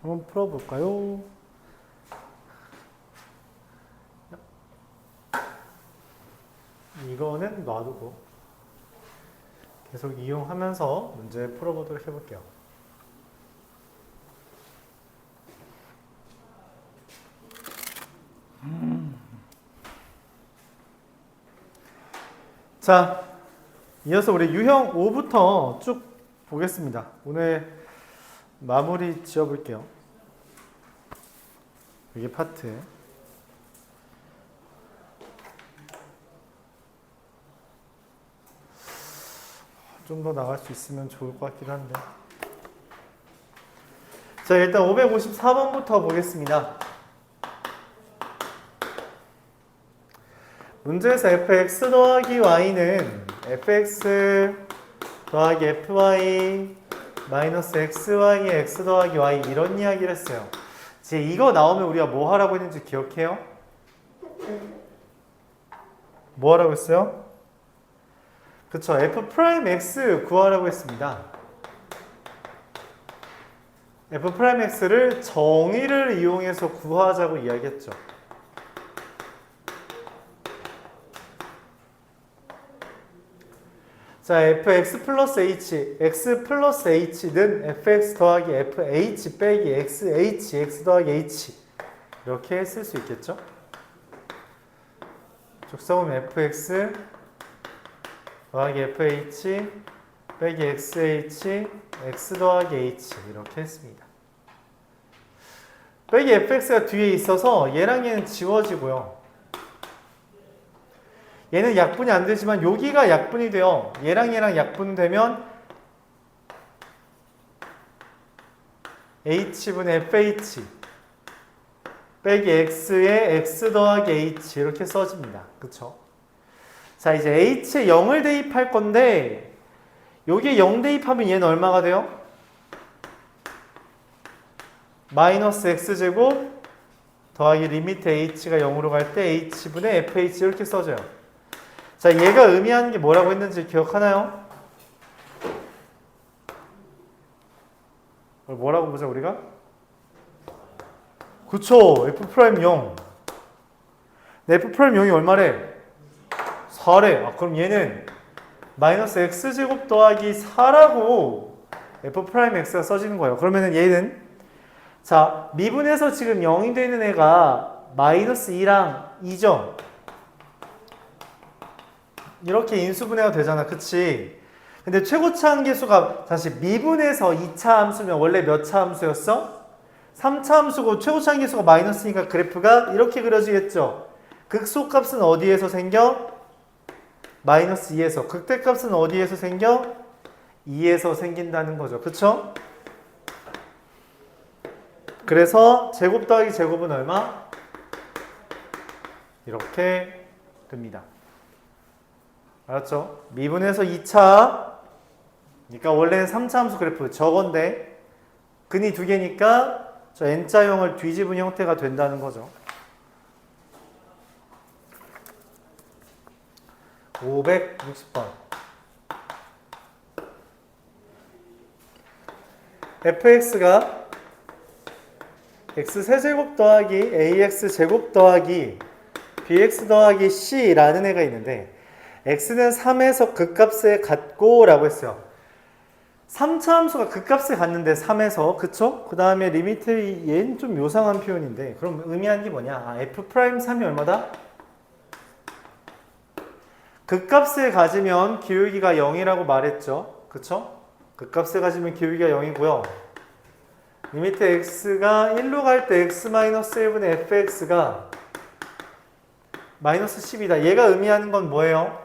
한번 풀어볼까요? 이거는 놔두고 계속 이용하면서 문제 풀어보도록 해볼게요. 자, 이어서 우리 유형 5부터 쭉 보겠습니다. 오늘 마무리 지어볼게요. 이게 파트. 좀 더 나갈 수 있으면 좋을 것 같긴 한데. 자, 일단 554번부터 보겠습니다. 문제에서 fx 더하기 y는 fx 더하기 fy 마이너스 xy의 x 더하기 y 이런 이야기를 했어요. 이제 이거 나오면 우리가 뭐 하라고 했는지 기억해요? 뭐 하라고 했어요? 그쵸, f'x 구하라고 했습니다. f'x를 정의를 이용해서 구하자고 이야기했죠. 자, fx 플러스 h, x 플러스 h는 fx 더하기 fh 빼기 xh, x 더하기 h 이렇게 쓸 수 있겠죠? 적성은 fx 더하기 fh 빼기 xh, x 더하기 h 이렇게 했습니다. 빼기 fx가 뒤에 있어서 얘랑 얘는 지워지고요. 얘는 약분이 안 되지만 여기가 약분이 돼요. 얘랑 얘랑 약분되면 h분의 fh 빼기 x의 x 더하기 h 이렇게 써집니다. 그쵸? 자, 이제 h에 0을 대입할 건데 여기에 0 대입하면 얘는 얼마가 돼요? 마이너스 x제곱 더하기 리미트 h가 0으로 갈 때 h분의 fh 이렇게 써져요. 자, 얘가 의미하는 게 뭐라고 했는지 기억하나요? 뭐라고 보자 우리가? 그쵸, f'0. f'0이 얼마래? 4래. 아, 그럼 얘는 마이너스 x제곱 더하기 4라고 f'x가 써지는 거예요. 그러면은 얘는 자, 미분에서 지금 0이 되는 애가 마이너스 2랑 2죠. 이렇게 인수분해가 되잖아. 그치? 근데 최고차 함계수가 다시 미분에서 2차 함수면 원래 몇 차 함수였어? 3차 함수고 최고차 함계수가 마이너스니까 그래프가 이렇게 그려지겠죠. 극소값은 어디에서 생겨? 마이너스 2에서. 극대값은 어디에서 생겨? 2에서 생긴다는 거죠. 그쵸? 그래서 제곱 더하기 제곱은 얼마? 이렇게 됩니다. 알았죠? 미분에서 2차 그러니까 원래는 3차 함수 그래프 저건데 근이 두 개니까 저 n자형을 뒤집은 형태가 된다는 거죠. 560번 fx가 x세제곱 더하기 ax제곱 더하기 bx 더하기 c라는 애가 있는데 x는 3에서 극값에 같고 라고 했어요. 3차 함수가 극값에 같는데 3에서 그쵸? 그 다음에 리미트 얘는 좀 요상한 표현인데 그럼 의미하는 게 뭐냐? 아, f'3이 얼마다? 극값에 가지면 기울기가 0이라고 말했죠. 그쵸? 극값에 가지면 기울기가 0이고요. 리미트 x가 1로 갈 때 x-1분의 fx가 마이너스 10이다. 얘가 의미하는 건 뭐예요?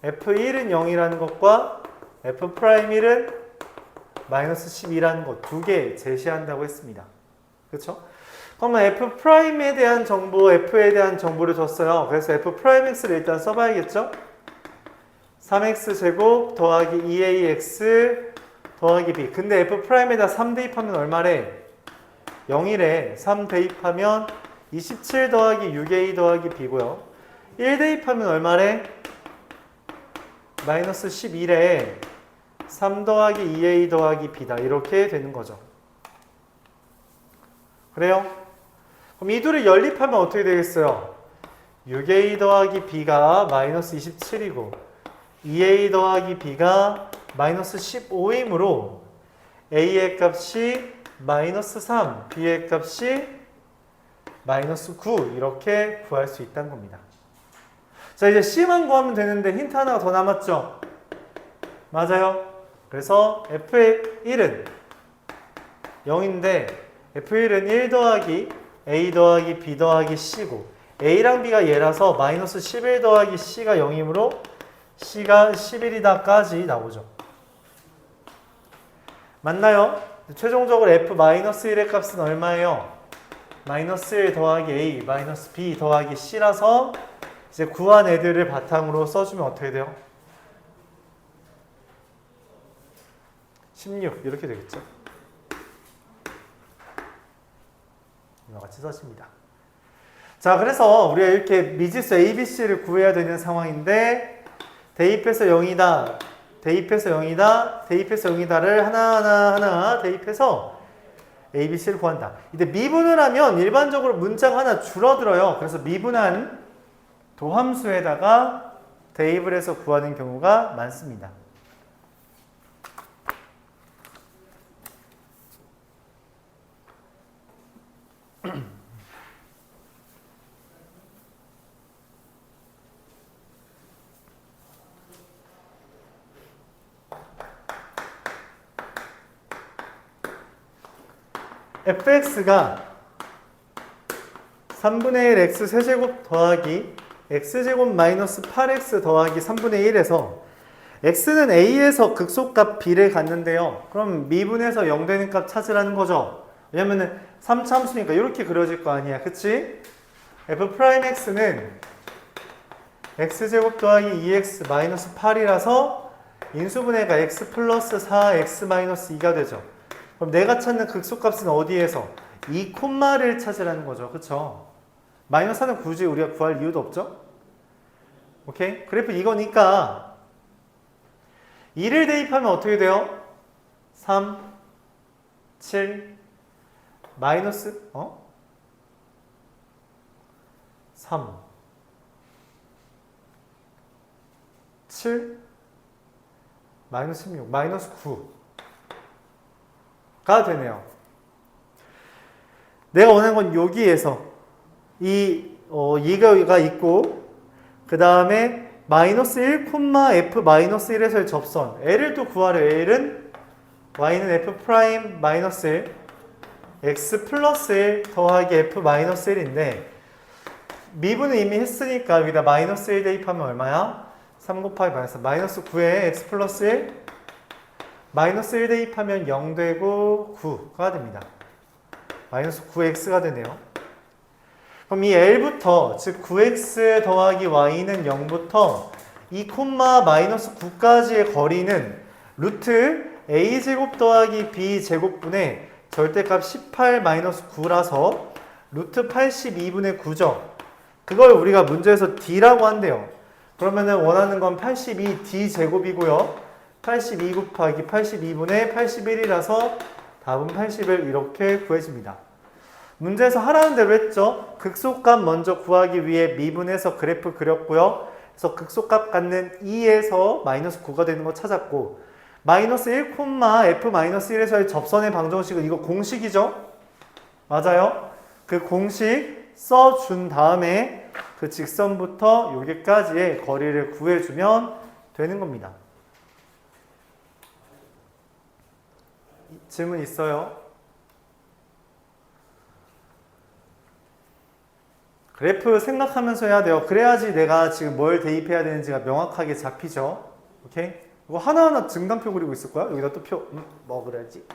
f1은 0이라는 것과 f'1은 마이너스 10이라는 것 두 개 제시한다고 했습니다. 그렇죠? 그러면 f'에 대한 정보, f에 대한 정보를 줬어요. 그래서 f'x를 일단 써봐야겠죠? 3x제곱 더하기 2ax 더하기 b. 근데 f'에다 3 대입하면 얼마래? 0이래. 3 대입하면 27 더하기 6a 더하기 b고요. 1 대입하면 얼마래? 마이너스 12래. 3 더하기 2a 더하기 b다. 이렇게 되는 거죠. 그래요? 그럼 이 둘을 연립하면 어떻게 되겠어요? 6a 더하기 b가 마이너스 27이고 2a 더하기 b가 마이너스 15이므로 a의 값이 마이너스 3, b의 값이 마이너스 9 이렇게 구할 수 있다는 겁니다. 자, 이제 c만 구하면 되는데 힌트 하나가 더 남았죠? 맞아요. 그래서 f의 1은 0인데 f1은 1 더하기 a 더하기 b 더하기 c고 a랑 b가 얘라서 마이너스 11 더하기 c가 0이므로 c가 11이다까지 나오죠. 맞나요? 최종적으로 f-1의 값은 얼마예요? 마이너스 1 더하기 a 마이너스 b 더하기 c라서 이제 구한 애들을 바탕으로 써주면 어떻게 돼요? 16 이렇게 되겠죠. 이와 같이 써집니다. 자, 그래서 우리가 이렇게 미지수 ABC를 구해야 되는 상황인데 대입해서 0이다, 대입해서 0이다, 대입해서 0이다를 하나하나 대입해서 ABC를 구한다. 이때 미분을 하면 일반적으로 문자가 하나 줄어들어요. 그래서 미분한 도함수에다가 대입을 해서 구하는 경우가 많습니다. fx가 3분의 1 x 세제곱 더하기 x제곱 마이너스 8x 더하기 3분의 1에서 x는 a에서 극소값 b를 갖는데요. 그럼 미분해서 0 되는 값 찾으라는 거죠. 왜냐면은 3차함수니까 이렇게 그려질 거 아니야. 그치? f'x는 x제곱 더하기 2x 마이너스 8이라서 인수분해가 x 플러스 4 x 마이너스 2가 되죠. 그럼 내가 찾는 극소값은 어디에서? 2 콤마를 찾으라는 거죠. 그쵸? 마이너스 4는 굳이 우리가 구할 이유도 없죠? 오케이? 그래프 이거니까 2를 대입하면 어떻게 돼요? 3, 7, 마이너스 3, 7, 마이너스 16, 마이너스 9가 되네요. 내가 원하는 건 여기에서 이가 있고 그 다음에 마이너스 1, f 마이너스 1에서의 접선 L을 또 구하려. L은 y는 f 프라임 마이너스 1 x 플러스 1 더하기 f 마이너스 1인데 미분은 이미 했으니까 여기다 마이너스 1 대입하면 얼마야? 3 곱하기 마이너스 9에 x 플러스 1 마이너스 1 대입하면 0 되고 9가 됩니다. 마이너스 9x가 되네요. 그럼 이 L부터 즉 9x 더하기 y는 0부터 2, 마이너스 9까지의 거리는 루트 a제곱 더하기 b제곱분의 절대값 18 마이너스 9라서 루트 82분의 9죠. 그걸 우리가 문제에서 d라고 한대요. 그러면은 원하는 건 82d제곱이고요. 82 곱하기 82분의 81이라서 답은 81 이렇게 구해집니다. 문제에서 하라는 대로 했죠. 극소값 먼저 구하기 위해 미분해서 그래프 그렸고요. 그래서 극소값 갖는 2에서 마이너스 9가 되는 거 찾았고 마이너스 1, f 마이너스 1에서의 접선의 방정식은 이거 공식이죠? 맞아요? 그 공식 써준 다음에 그 직선부터 여기까지의 거리를 구해주면 되는 겁니다. 질문 있어요? 그래프 생각하면서 해야 돼요. 그래야지 내가 지금 뭘 대입해야 되는지가 명확하게 잡히죠. 오케이? 이거 하나하나 증강표 그리고 있을 거야? 여기다 또 표, 뭐 그래야지?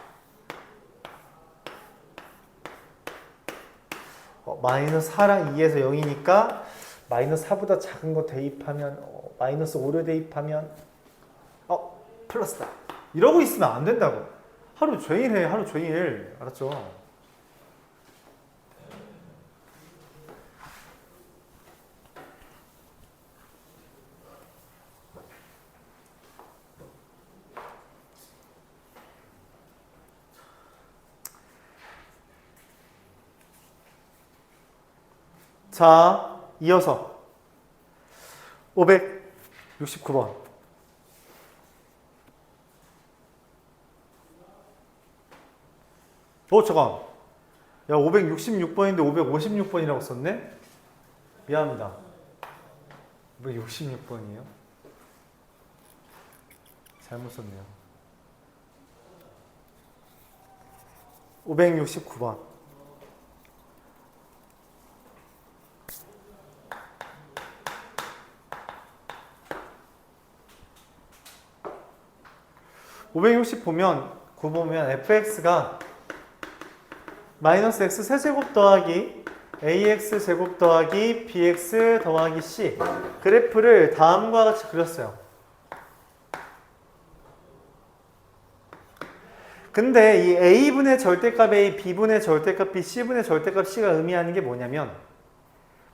마이너스 4랑 2에서 0이니까 마이너스 4보다 작은 거 대입하면 마이너스 5를 대입하면 플러스다. 이러고 있으면 안 된다고. 하루 종일 해. 하루 종일. 알았죠? 자, 이어서 569번. 잠깐. 야, 566번인데 556번이라고 썼네? 미안합니다. 566번이에요? 잘못 썼네요. 569번. 보면 9 보면 fx가 마이너스 x 세제곱 더하기 ax 제곱 더하기 bx 더하기 c 그래프를 다음과 같이 그렸어요. 근데 이 a분의 절대값 a, b분의 절대값 b, c분의 절대값 c가 의미하는 게 뭐냐면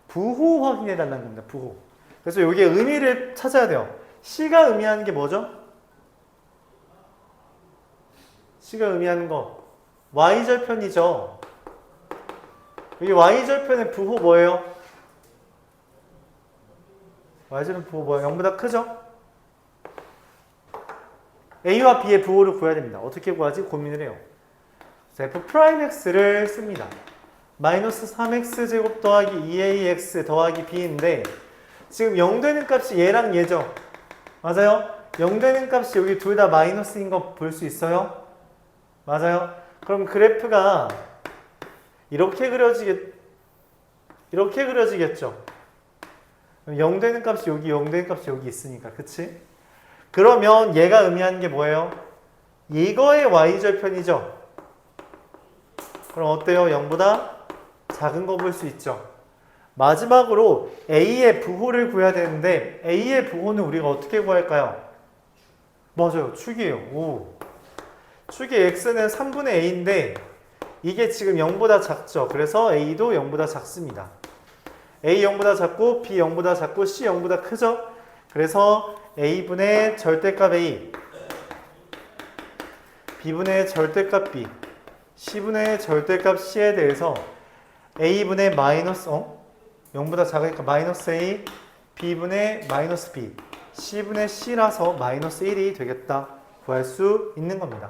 부호 확인해 달라는 겁니다. 부호. 그래서 여기에 의미를 찾아야 돼요. c가 의미하는 게 뭐죠? c가 의미하는 거 y절편이죠. 여기 y절편의 부호 뭐예요? y절편 부호 뭐예요? 0보다 크죠? a와 b의 부호를 구해야 됩니다. 어떻게 구하지? 고민을 해요. f'x를 씁니다. 마이너스 3x 제곱 더하기 2ax 더하기 b인데 지금 0 되는 값이 얘랑 얘죠? 맞아요? 0 되는 값이 여기 둘 다 마이너스인 거 볼 수 있어요? 맞아요? 그럼 그래프가 이렇게 그려지겠죠? 0 되는 값이 여기, 0 되는 값이 여기 있으니까, 그치? 그러면 얘가 의미하는 게 뭐예요? 이거의 y절편이죠? 그럼 어때요? 0보다 작은 거 볼 수 있죠? 마지막으로 a의 부호를 구해야 되는데 a의 부호는 우리가 어떻게 구할까요? 맞아요. 축이에요. 오. 축의 x는 3분의 a인데 이게 지금 0보다 작죠. 그래서 a도 0보다 작습니다. a 0보다 작고 b 0보다 작고 c 0보다 크죠. 그래서 a분의 절대값 a, b분의 절대값 b, c분의 절대값 c에 대해서 a분의 마이너스 0보다 작으니까 마이너스 a, b분의 마이너스 b, c분의 c라서 마이너스 1이 되겠다 구할 수 있는 겁니다.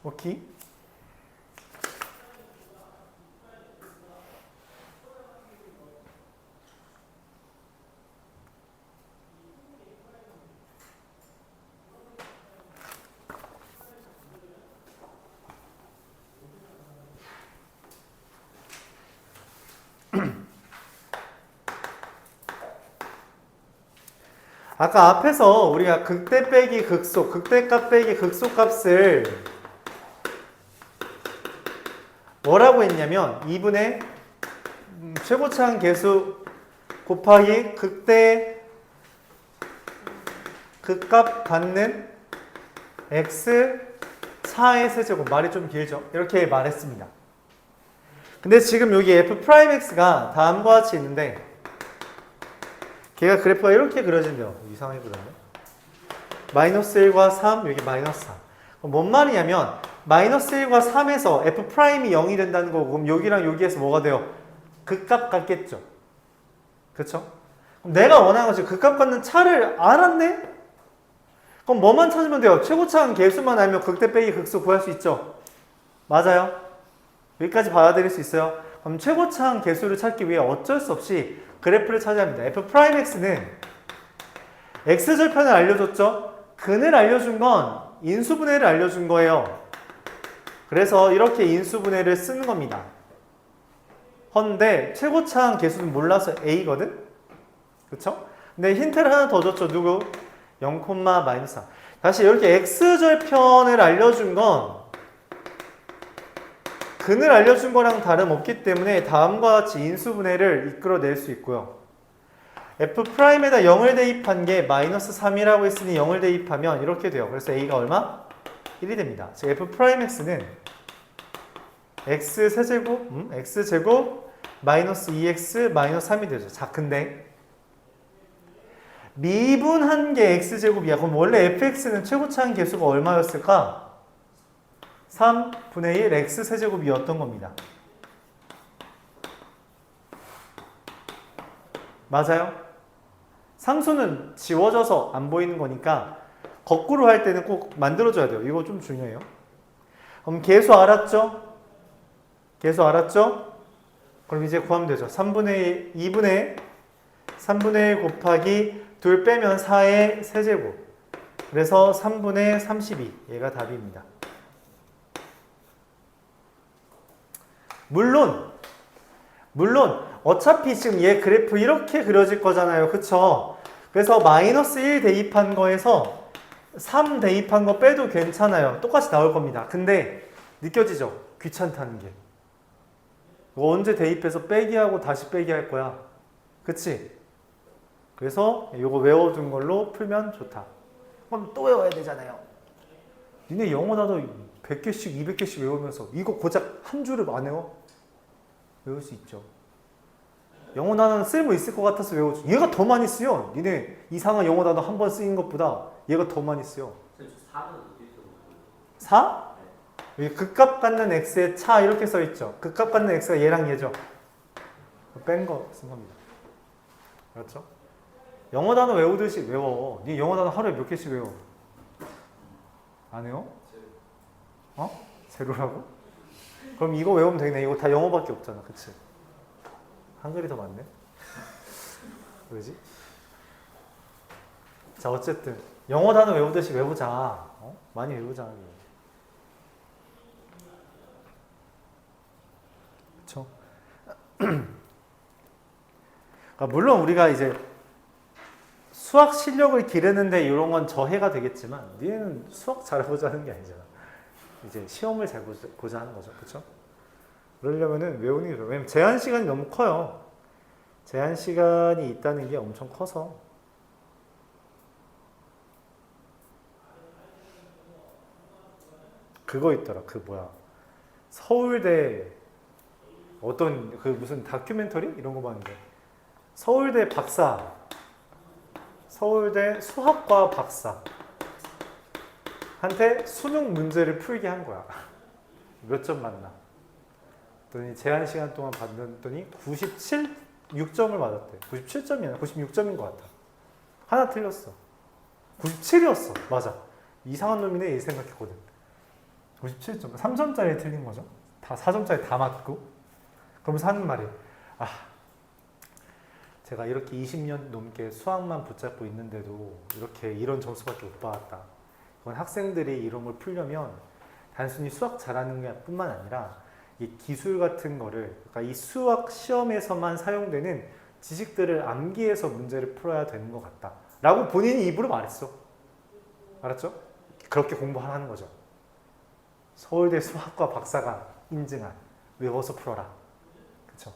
오케이? 아까 앞에서 우리가 극대 빼기 극소, 극대값 빼기 극소값을 뭐라고 했냐면 2분의 최고차항 계수 곱하기 극대 극값 받는 x 4의 세제곱. 말이 좀 길죠? 이렇게 말했습니다. 근데 지금 여기 f'x가 다음과 같이 있는데 걔가 그래프가 이렇게 그려진대요. 이상하게 그렸네. 마이너스 1과 3, 여기 마이너스 4. 그럼 뭔 말이냐면 마이너스 1과 3에서 f'이 0이 된다는 거고 그럼 여기랑 여기에서 뭐가 돼요? 극값 같겠죠. 그쵸? 그럼 내가 원하는 것이 극값 같는 차를 알았네? 그럼 뭐만 찾으면 돼요? 최고차항 계수만 알면 극대 빼기 극소 구할 수 있죠? 맞아요? 여기까지 받아들일 수 있어요? 그럼 최고차항 계수를 찾기 위해 어쩔 수 없이 그래프를 찾아야 합니다. f'x는 x절편을 알려줬죠? 근을 알려준 건 인수분해를 알려준 거예요. 그래서 이렇게 인수분해를 쓰는 겁니다. 헌데 최고차항 계수는 몰라서 a거든? 그쵸? 근데 힌트를 하나 더 줬죠. 누구? 0, 마이너스 4. 다시 이렇게 x절편을 알려준 건 근을 알려준 거랑 다름없기 때문에 다음과 같이 인수분해를 이끌어낼 수 있고요. f'에다 0을 대입한 게 마이너스 3이라고 했으니 0을 대입하면 이렇게 돼요. 그래서 a가 얼마? 1이 됩니다. 즉 f'x는 x 세제곱, x제곱 마이너스 2x 마이너스 3이 되죠. 자, 근데 미분한 게 x제곱이야. 그럼 원래 fx는 최고차항 계수가 얼마였을까? 3분의 1 x 세제곱이었던 겁니다. 맞아요? 상수는 지워져서 안 보이는 거니까 거꾸로 할 때는 꼭 만들어줘야 돼요. 이거 좀 중요해요. 그럼 계수 알았죠? 계수 알았죠? 그럼 이제 구하면 되죠. 2분의 3분의 1 곱하기 2 빼면 4의 세제곱. 그래서 3분의 32. 얘가 답입니다. 물론 어차피 지금 얘 그래프 이렇게 그려질 거잖아요. 그쵸? 그래서 마이너스 1 대입한 거에서 3 대입한 거 빼도 괜찮아요. 똑같이 나올 겁니다. 근데 느껴지죠? 귀찮다는 게. 이거 언제 대입해서 빼기 하고 다시 빼기 할 거야. 그치? 그래서 이거 외워둔 걸로 풀면 좋다. 그럼 또 외워야 되잖아요. 니네 영어 나도 100개씩 200개씩 외우면서 이거 고작 한 줄을 안 외워? 외울 수 있죠. 영어 단어는 쓸모 있을 것 같아서 외워줘. 얘가 더 많이 쓰여. 니네 이상한 영어 단어 한 번 쓰인 것보다 얘가 더 많이 쓰여. 4? 여기 극값 갖는 x의 차 이렇게 써있죠. 극값 갖는 x가 얘랑 얘죠. 뺀 거 쓴 겁니다. 그렇죠? 영어 단어 외우듯이 외워. 니 영어 단어 하루에 몇 개씩 외워? 안 외워? 어? 제로라고? 그럼 이거 외우면 되겠네. 이거 다 영어밖에 없잖아. 그치? 한글이 더 많네. 왜지? 자, 어쨌든 영어 단어 외우듯이 외우자. 어? 많이 외우자. 그쵸? 그러니까 물론 우리가 이제 수학 실력을 기르는데 이런 건 저해가 되겠지만 니는 수학 잘해보자는 게 아니잖아. 이제 시험을 잘 보자 하는 거죠. 그쵸? 그러려면은 외우는 게 좋아요. 왜냐면 제한 시간이 너무 커요. 제한 시간이 있다는 게 엄청 커서. 그거 있더라. 그 뭐야. 서울대 어떤 그 무슨 다큐멘터리? 이런 거 봤는데. 서울대 박사. 서울대 수학과 박사. 한테 수능 문제를 풀게 한 거야. 몇 점 맞나? 그랬더니 제한 시간 동안 봤더니 6점을 맞았대. 97점이야. 96점인 것 같아. 하나 틀렸어. 97이었어. 맞아. 이상한 놈이네 이 생각했거든. 97점. 3점짜리 틀린 거죠. 다 4점짜리 다 맞고. 그러면서 하는 말이 제가 이렇게 20년 넘게 수학만 붙잡고 있는데도 이렇게 이런 점수밖에 못 받았다. 그건 학생들이 이런 걸 풀려면 단순히 수학 잘하는 게 뿐만 아니라 이 기술 같은 거를, 그러니까 이 수학 시험에서만 사용되는 지식들을 암기해서 문제를 풀어야 되는 것 같다. 라고 본인이 입으로 말했어. 알았죠? 그렇게 공부하라는 거죠. 서울대 수학과 박사가 인증한 외워서 풀어라. 그쵸?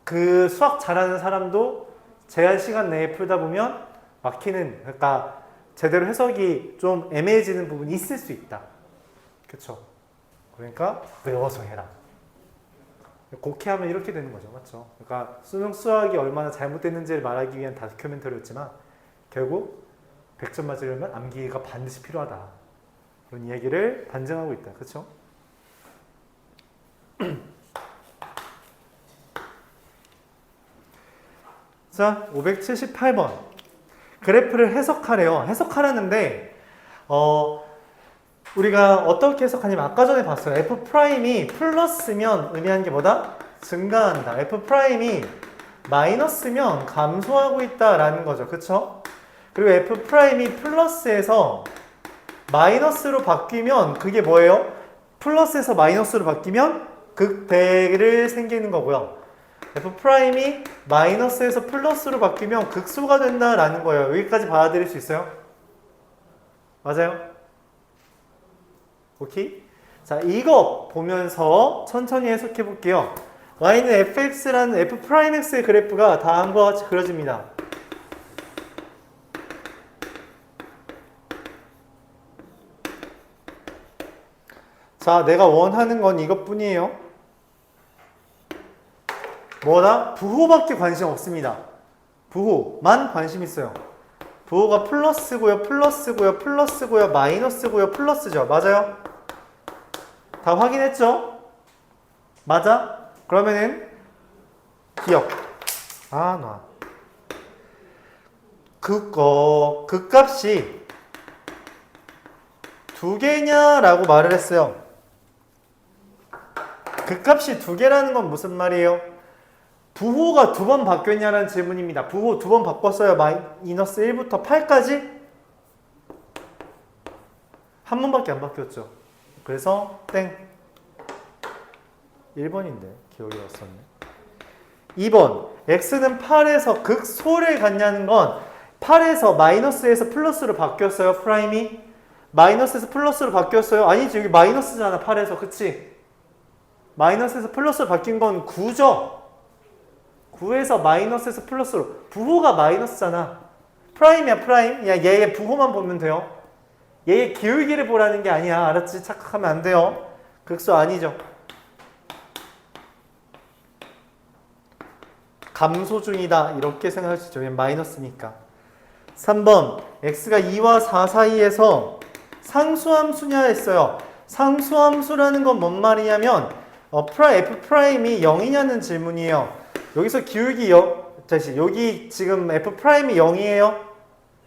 그 수학 잘하는 사람도 제한 시간 내에 풀다 보면 막히는, 그러니까 제대로 해석이 좀 애매해지는 부분이 있을 수 있다. 그쵸? 그러니까 외워서 해라. 곡해 하면 이렇게 되는 거죠. 맞죠? 그러니까 수능 수학이 얼마나 잘못됐는지를 말하기 위한 다큐멘터리였지만 결국 100점 맞으려면 암기가 반드시 필요하다. 그런 이야기를 반증하고 있다. 그쵸? 자, 578번. 그래프를 해석하래요. 해석하라는데 우리가 어떻게 해석하냐면 아까 전에 봤어요. F'이 플러스면 의미하는 게 뭐다? 증가한다. F'이 마이너스면 감소하고 있다라는 거죠. 그쵸? 그리고 F'이 플러스에서 마이너스로 바뀌면 그게 뭐예요? 플러스에서 마이너스로 바뀌면 극대를 생기는 거고요. F'이 마이너스에서 플러스로 바뀌면 극소가 된다라는 거예요. 여기까지 받아들일 수 있어요? 맞아요? 오케이? 자, 이거 보면서 천천히 해석해 볼게요. y는 fx라는 f'x의 그래프가 다음과 같이 그려집니다. 자, 내가 원하는 건 이것뿐이에요. 뭐다? 부호밖에 관심 없습니다. 부호만 관심 있어요. 부호가 플러스고요, 플러스고요, 플러스고요, 마이너스고요, 플러스죠. 맞아요? 다 확인했죠? 맞아? 그러면은 기억. 놔. 값이 두 개냐라고 말을 했어요. 그 값이 두 개라는 건 무슨 말이에요? 부호가 두 번 바뀌었냐라는 질문입니다. 부호 두 번 바꿨어요. 마이너스 1부터 8까지? 한 번밖에 안 바뀌었죠. 그래서 땡. 1번인데 기억이 왔었네. 2번. x는 8에서 극소를 갖냐는 건 8에서 마이너스에서 플러스로 바뀌었어요. 프라임이. 마이너스에서 플러스로 바뀌었어요. 아니지. 여기 마이너스잖아. 8에서. 그치? 마이너스에서 플러스로 바뀐 건 9죠. 9에서 마이너스에서 플러스로. 부호가 마이너스잖아. 프라임이야 프라임. 야 얘의 부호만 보면 돼요. 얘의 기울기를 보라는 게 아니야. 알았지? 착각하면 안 돼요. 극소 아니죠. 감소 중이다. 이렇게 생각할 수 있죠. 마이너스니까. 3번. x가 2와 4 사이에서 상수함수냐 했어요. 상수함수라는 건 뭔 말이냐면 f 프라임이 0이냐는 질문이에요. 여기서 기울기 다시 여기 지금 f 프라임이 0이에요?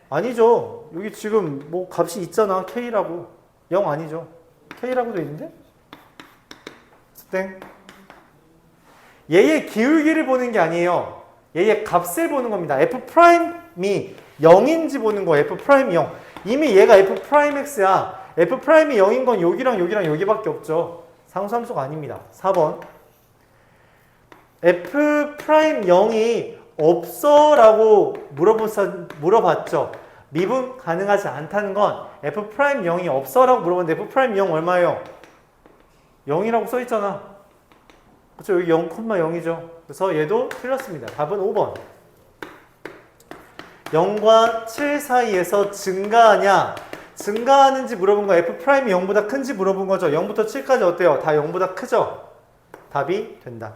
아니죠. 여기 지금 뭐 값이 있잖아. k라고. 0 아니죠. k라고 돼 있는데? 땡. 얘의 기울기를 보는 게 아니에요. 얘의 값을 보는 겁니다. f 프라임이 0인지 보는 거예요. f 프라임이 0. 이미 얘가 f 프라임 x야. f 프라임이 0인 건 여기랑 여기랑 여기밖에 없죠. 상수함수가 아닙니다. 4번. f 프라임 0이 없어 라고 물어봤죠. 미분 가능하지 않다는 건 f 프라임 0이 없어 라고 물어봤는데 f 프라임 0 얼마예요? 0이라고 써있잖아. 그렇죠? 여기 0,0이죠. 그래서 얘도 틀렸습니다. 답은 5번. 0과 7 사이에서 증가하냐? 증가하는지 물어본 거 f 프라임이 0보다 큰지 물어본 거죠. 0부터 7까지 어때요? 다 0보다 크죠? 답이 된다.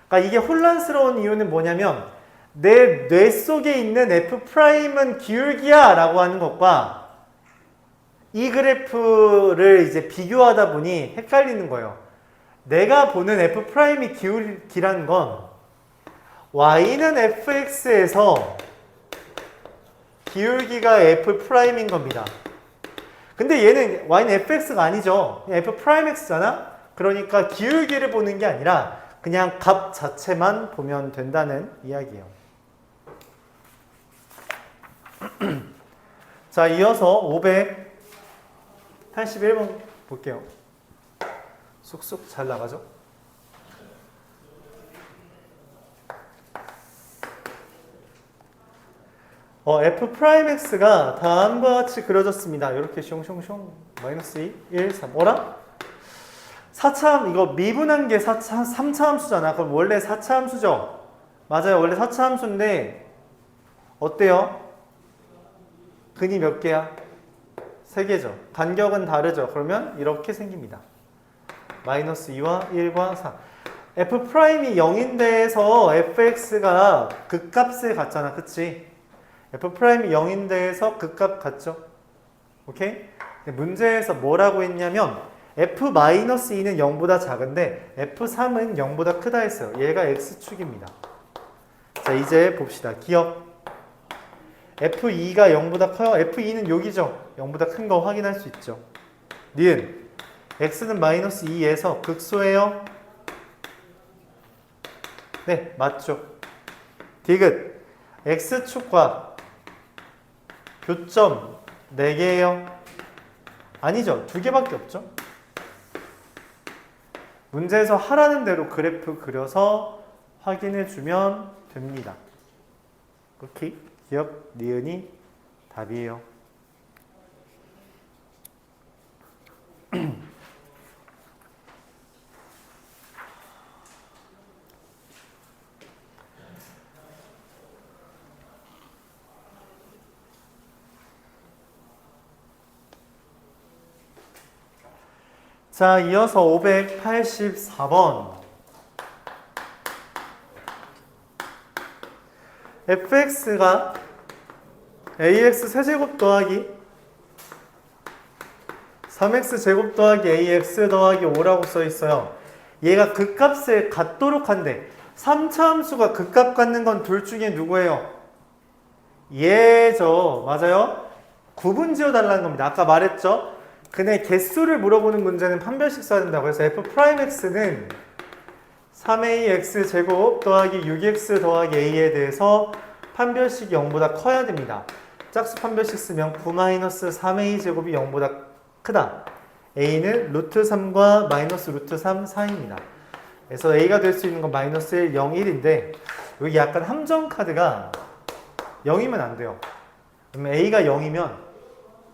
그러니까 이게 혼란스러운 이유는 뭐냐면 내 뇌 속에 있는 f 프라임은 기울기야 라고 하는 것과 이 그래프를 이제 비교하다 보니 헷갈리는 거예요. 내가 보는 f 프라임이 기울기라는 건 y는 fx에서 기울기가 f 프라임인 겁니다. 근데 얘는 y는 fx가 아니죠. 그냥 f 프라임 x잖아. 그러니까 기울기를 보는 게 아니라 그냥 값 자체만 보면 된다는 이야기예요. 자, 이어서 581번 볼게요. 쑥쑥 잘 나가죠? f 프라임 x가 다음과 같이 그려졌습니다. 이렇게 숑숑숑 마이너스 2, 1, 3 어라? 4차 이거 미분한 게 3차 함수잖아. 그럼 원래 4차 함수죠? 맞아요. 원래 4차 함수인데 어때요? 근이 몇 개야? 3개죠. 간격은 다르죠. 그러면 이렇게 생깁니다. 마이너스 2와 1과 4. f 프라임이 0인데에서 fx가 극값을 갖잖아. 그치? f 프라임이 0인데에서 극값 같죠? 오케이? 문제에서 뭐라고 했냐면 f-2는 0보다 작은데 f3은 0보다 크다 했어요. 얘가 x축입니다. 자, 이제 봅시다. 기억. f2가 0보다 커요. f2는 여기죠. 0보다 큰 거 확인할 수 있죠. 니은 x는 마이너스 2에서 극소예요? 네, 맞죠. 디귿 x축과 교점 4개예요? 아니죠. 2개밖에 없죠. 문제에서 하라는 대로 그래프 그려서 확인해 주면 됩니다. 오케이? 기억, 니은이 답이에요. 자, 이어서 584번. fx가 ax 세제곱 더하기 3x 제곱 더하기 ax 더하기 5라고 써 있어요. 얘가 극값을 갖도록 한대. 3차 함수가 극값 갖는 건 둘 중에 누구예요? 얘죠. 맞아요? 구분 지어달라는 겁니다. 아까 말했죠? 근데 개수를 물어보는 문제는 판별식 써야 된다고 해서 f'x는 3ax 제곱 더하기 6x 더하기 a에 대해서 판별식이 0보다 커야 됩니다. 짝수 판별식 쓰면 9-3a 제곱이 0보다 크다. a는 루트 3과 마이너스 루트 3 사이입니다. 그래서 a가 될 수 있는 건 마이너스 1, 0, 1인데 여기 약간 함정 카드가 0이면 안 돼요. 그러면 a가 0이면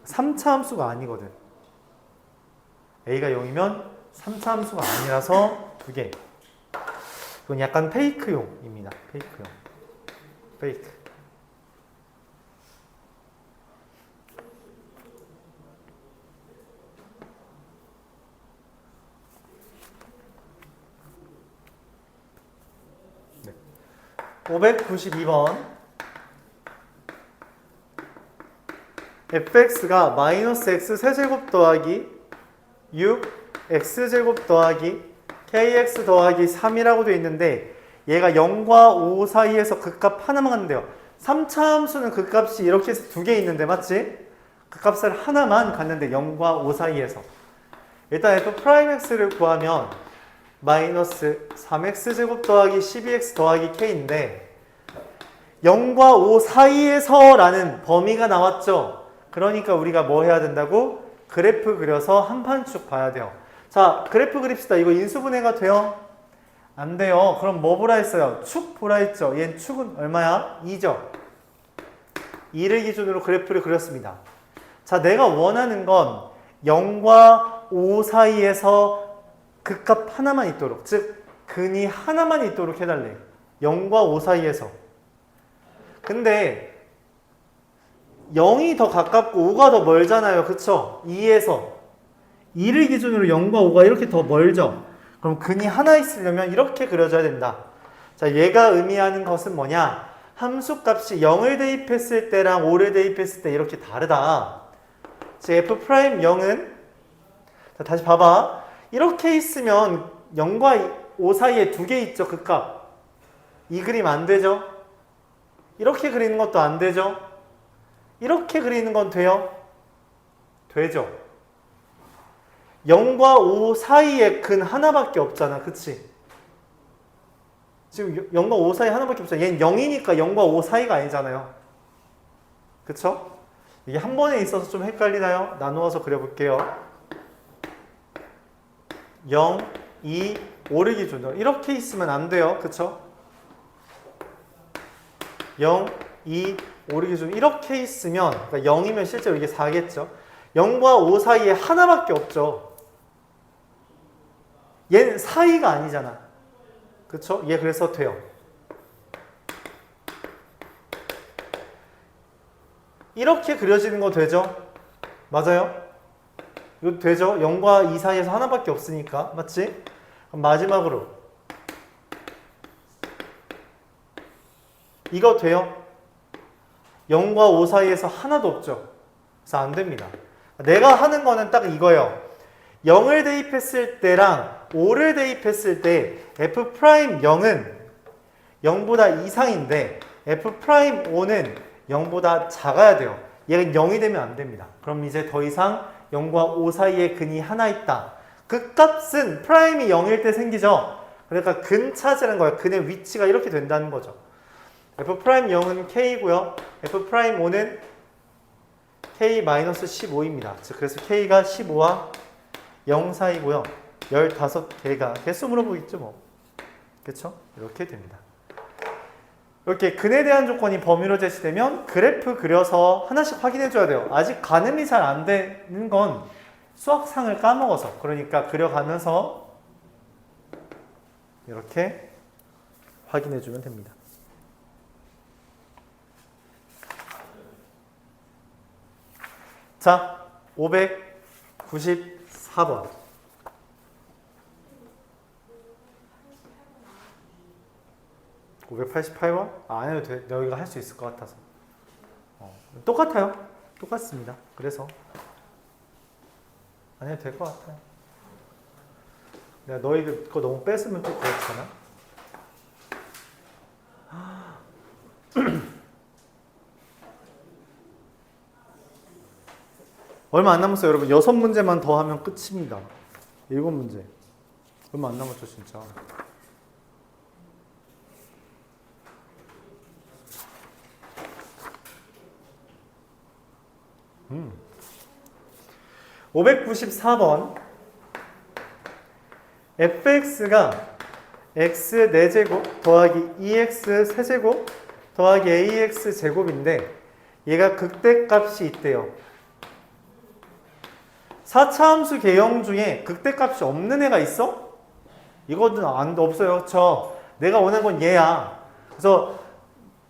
3차 함수가 아니거든. a가 0이면 3차 함수가 아니라서 두 개. 이건 약간 페이크용입니다. 페이크용. 페이크. 네. 592번. fx가 마이너스 x 세제곱 더하기 6x제곱 더하기 kx 더하기 3이라고 되어 있는데 얘가 0과 5 사이에서 극값 하나만 갖는데요. 3차 함수는 극값이 이렇게 해서 두 개 있는데 맞지? 극값을 하나만 갖는데 0과 5 사이에서 일단 f'x를 구하면 마이너스 3x제곱 더하기 12x 더하기 k인데 0과 5 사이에서 라는 범위가 나왔죠. 그러니까 우리가 뭐 해야 된다고? 그래프 그려서 한 판 쭉 봐야 돼요. 자, 그래프 그립시다. 이거 인수분해가 돼요? 안 돼요. 그럼 뭐 보라 했어요? 축 보라 했죠? 얘는 축은 얼마야? 2죠. 2를 기준으로 그래프를 그렸습니다. 자, 내가 원하는 건 0과 5 사이에서 극값 하나만 있도록, 즉 근이 하나만 있도록 해달래. 0과 5 사이에서. 근데 0이 더 가깝고 5가 더 멀잖아요. 그쵸? 2에서 2를 기준으로 0과 5가 이렇게 더 멀죠? 그럼 근이 하나 있으려면 이렇게 그려줘야 된다. 자, 얘가 의미하는 것은 뭐냐? 함수값이 0을 대입했을 때랑 5를 대입했을 때 이렇게 다르다. 즉 f'0은 자, 다시 봐봐. 이렇게 있으면 0과 5 사이에 두 개 있죠. 그 값. 이 그림 안 되죠? 이렇게 그리는 것도 안 되죠? 이렇게 그리는 건 돼요? 되죠? 0과 5 사이에 근 하나밖에 없잖아. 그치? 지금 0과 5 사이 하나밖에 없잖아. 얘는 0이니까 0과 5 사이가 아니잖아요. 그쵸? 이게 한 번에 있어서 좀 헷갈리나요? 나누어서 그려볼게요. 0, 2, 5를 기준으로 이렇게 있으면 안 돼요. 그쵸? 0, 2, 5를 기준으로 이렇게 있으면 그러니까 0이면 실제로 이게 4겠죠. 0과 5 사이에 하나밖에 없죠. 얘는 사이가 아니잖아. 그쵸? 얘 그래서 돼요. 이렇게 그려지는 거 되죠? 맞아요? 이거 되죠? 0과 2 사이에서 하나밖에 없으니까. 맞지? 그럼 마지막으로 이거 돼요? 0과 5 사이에서 하나도 없죠? 그래서 안 됩니다. 내가 하는 거는 딱 이거예요. 0을 대입했을 때랑 5를 대입했을 때 F'0은 0보다 이상인데 F'5는 0보다 작아야 돼요. 얘가 0이 되면 안 됩니다. 그럼 이제 더 이상 0과 5 사이에 근이 하나 있다. 그 값은 프라임이 0일 때 생기죠. 그러니까 근 찾으는 거예요. 근의 위치가 이렇게 된다는 거죠. F'0은 K고요. F'5는 K-15입니다. 즉 그래서 K가 15와 0 사이고요. 15개가 개수 물어보겠죠 뭐. 그렇죠? 이렇게 됩니다. 이렇게 근에 대한 조건이 범위로 제시되면 그래프 그려서 하나씩 확인해 줘야 돼요. 아직 가늠이 잘 안 되는 건 수학상을 까먹어서. 그러니까 그려가면서 이렇게 확인해 주면 됩니다. 자, 594번. 588번? 안 해도 돼. 너희가 할 수 있을 것 같아서. 똑같아요. 똑같습니다. 그래서 안 해도 될 것 같아요. 내가 너희들 그거 너무 뺐으면 또 그렇잖아. 얼마 안 남았어요, 여러분. 6문제만 더 하면 끝입니다. 7문제. 얼마 안 남았죠, 진짜. 594번. fx가 x 4제곱 더하기 2x 세제곱 더하기 ax 제곱인데 얘가 극대값이 있대요. 4차 함수 개형 중에 극대값이 없는 애가 있어? 이거는 없어요. 그쵸? 내가 원하는 건 얘야. 그래서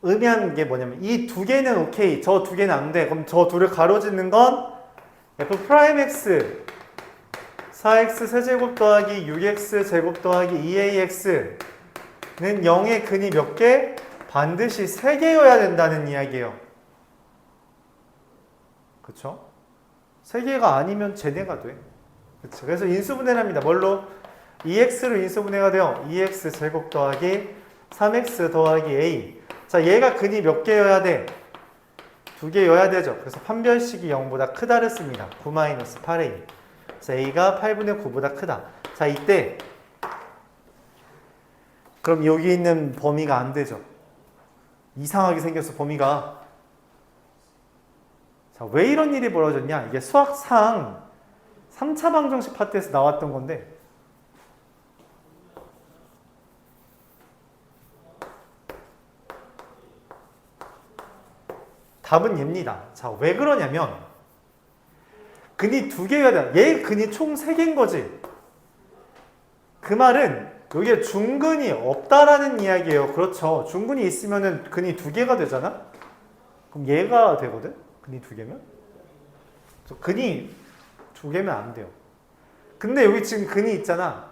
의미하는 게 뭐냐면 이 두 개는 오케이, 저 두 개는 안 돼. 그럼 저 둘을 가로짓는 건 f'x 4x 세제곱 더하기 6x 제곱 더하기 2ax는 0의 근이 몇 개? 반드시 3개여야 된다는 이야기예요. 그쵸? 3개가 아니면 쟤네가 돼. 그쵸? 그래서 인수분해를 합니다. 뭘로? 2x로 인수분해가 돼요. 2x 제곱 더하기 3x 더하기 a. 자, 얘가 근이 몇 개여야 돼? 2개여야 되죠. 그래서 판별식이 0보다 크다를 씁니다. 9-8a. 그래서 a가 8분의 9보다 크다. 자, 이때 그럼 여기 있는 범위가 안 되죠. 이상하게 생겼어, 범위가. 자, 왜 이런 일이 벌어졌냐? 이게 수학상 3차 방정식 파트에서 나왔던 건데 답은 얘입니다. 자, 왜 그러냐면 근이 2개여야 돼. 얘 근이 총 3개인 거지. 그 말은 여기에 중근이 없다라는 이야기예요. 그렇죠. 중근이 있으면은 근이 2개가 되잖아? 그럼 얘가 되거든? 근이 2개면? 근이 2개면 안 돼요. 근데 여기 지금 근이 있잖아.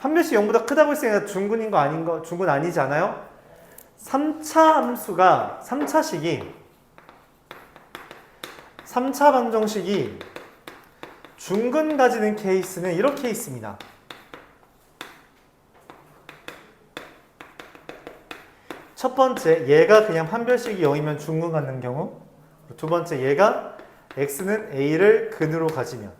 판별식 0보다 크다고 했으니까 중근인 거 아닌 거, 중근 아니지 않아요? 3차 함수가, 3차 방정식이 중근 가지는 케이스는 이렇게 있습니다. 첫 번째, 얘가 그냥 판별식이 0이면 중근 갖는 경우. 두 번째, 얘가 x는 a를 근으로 가지면.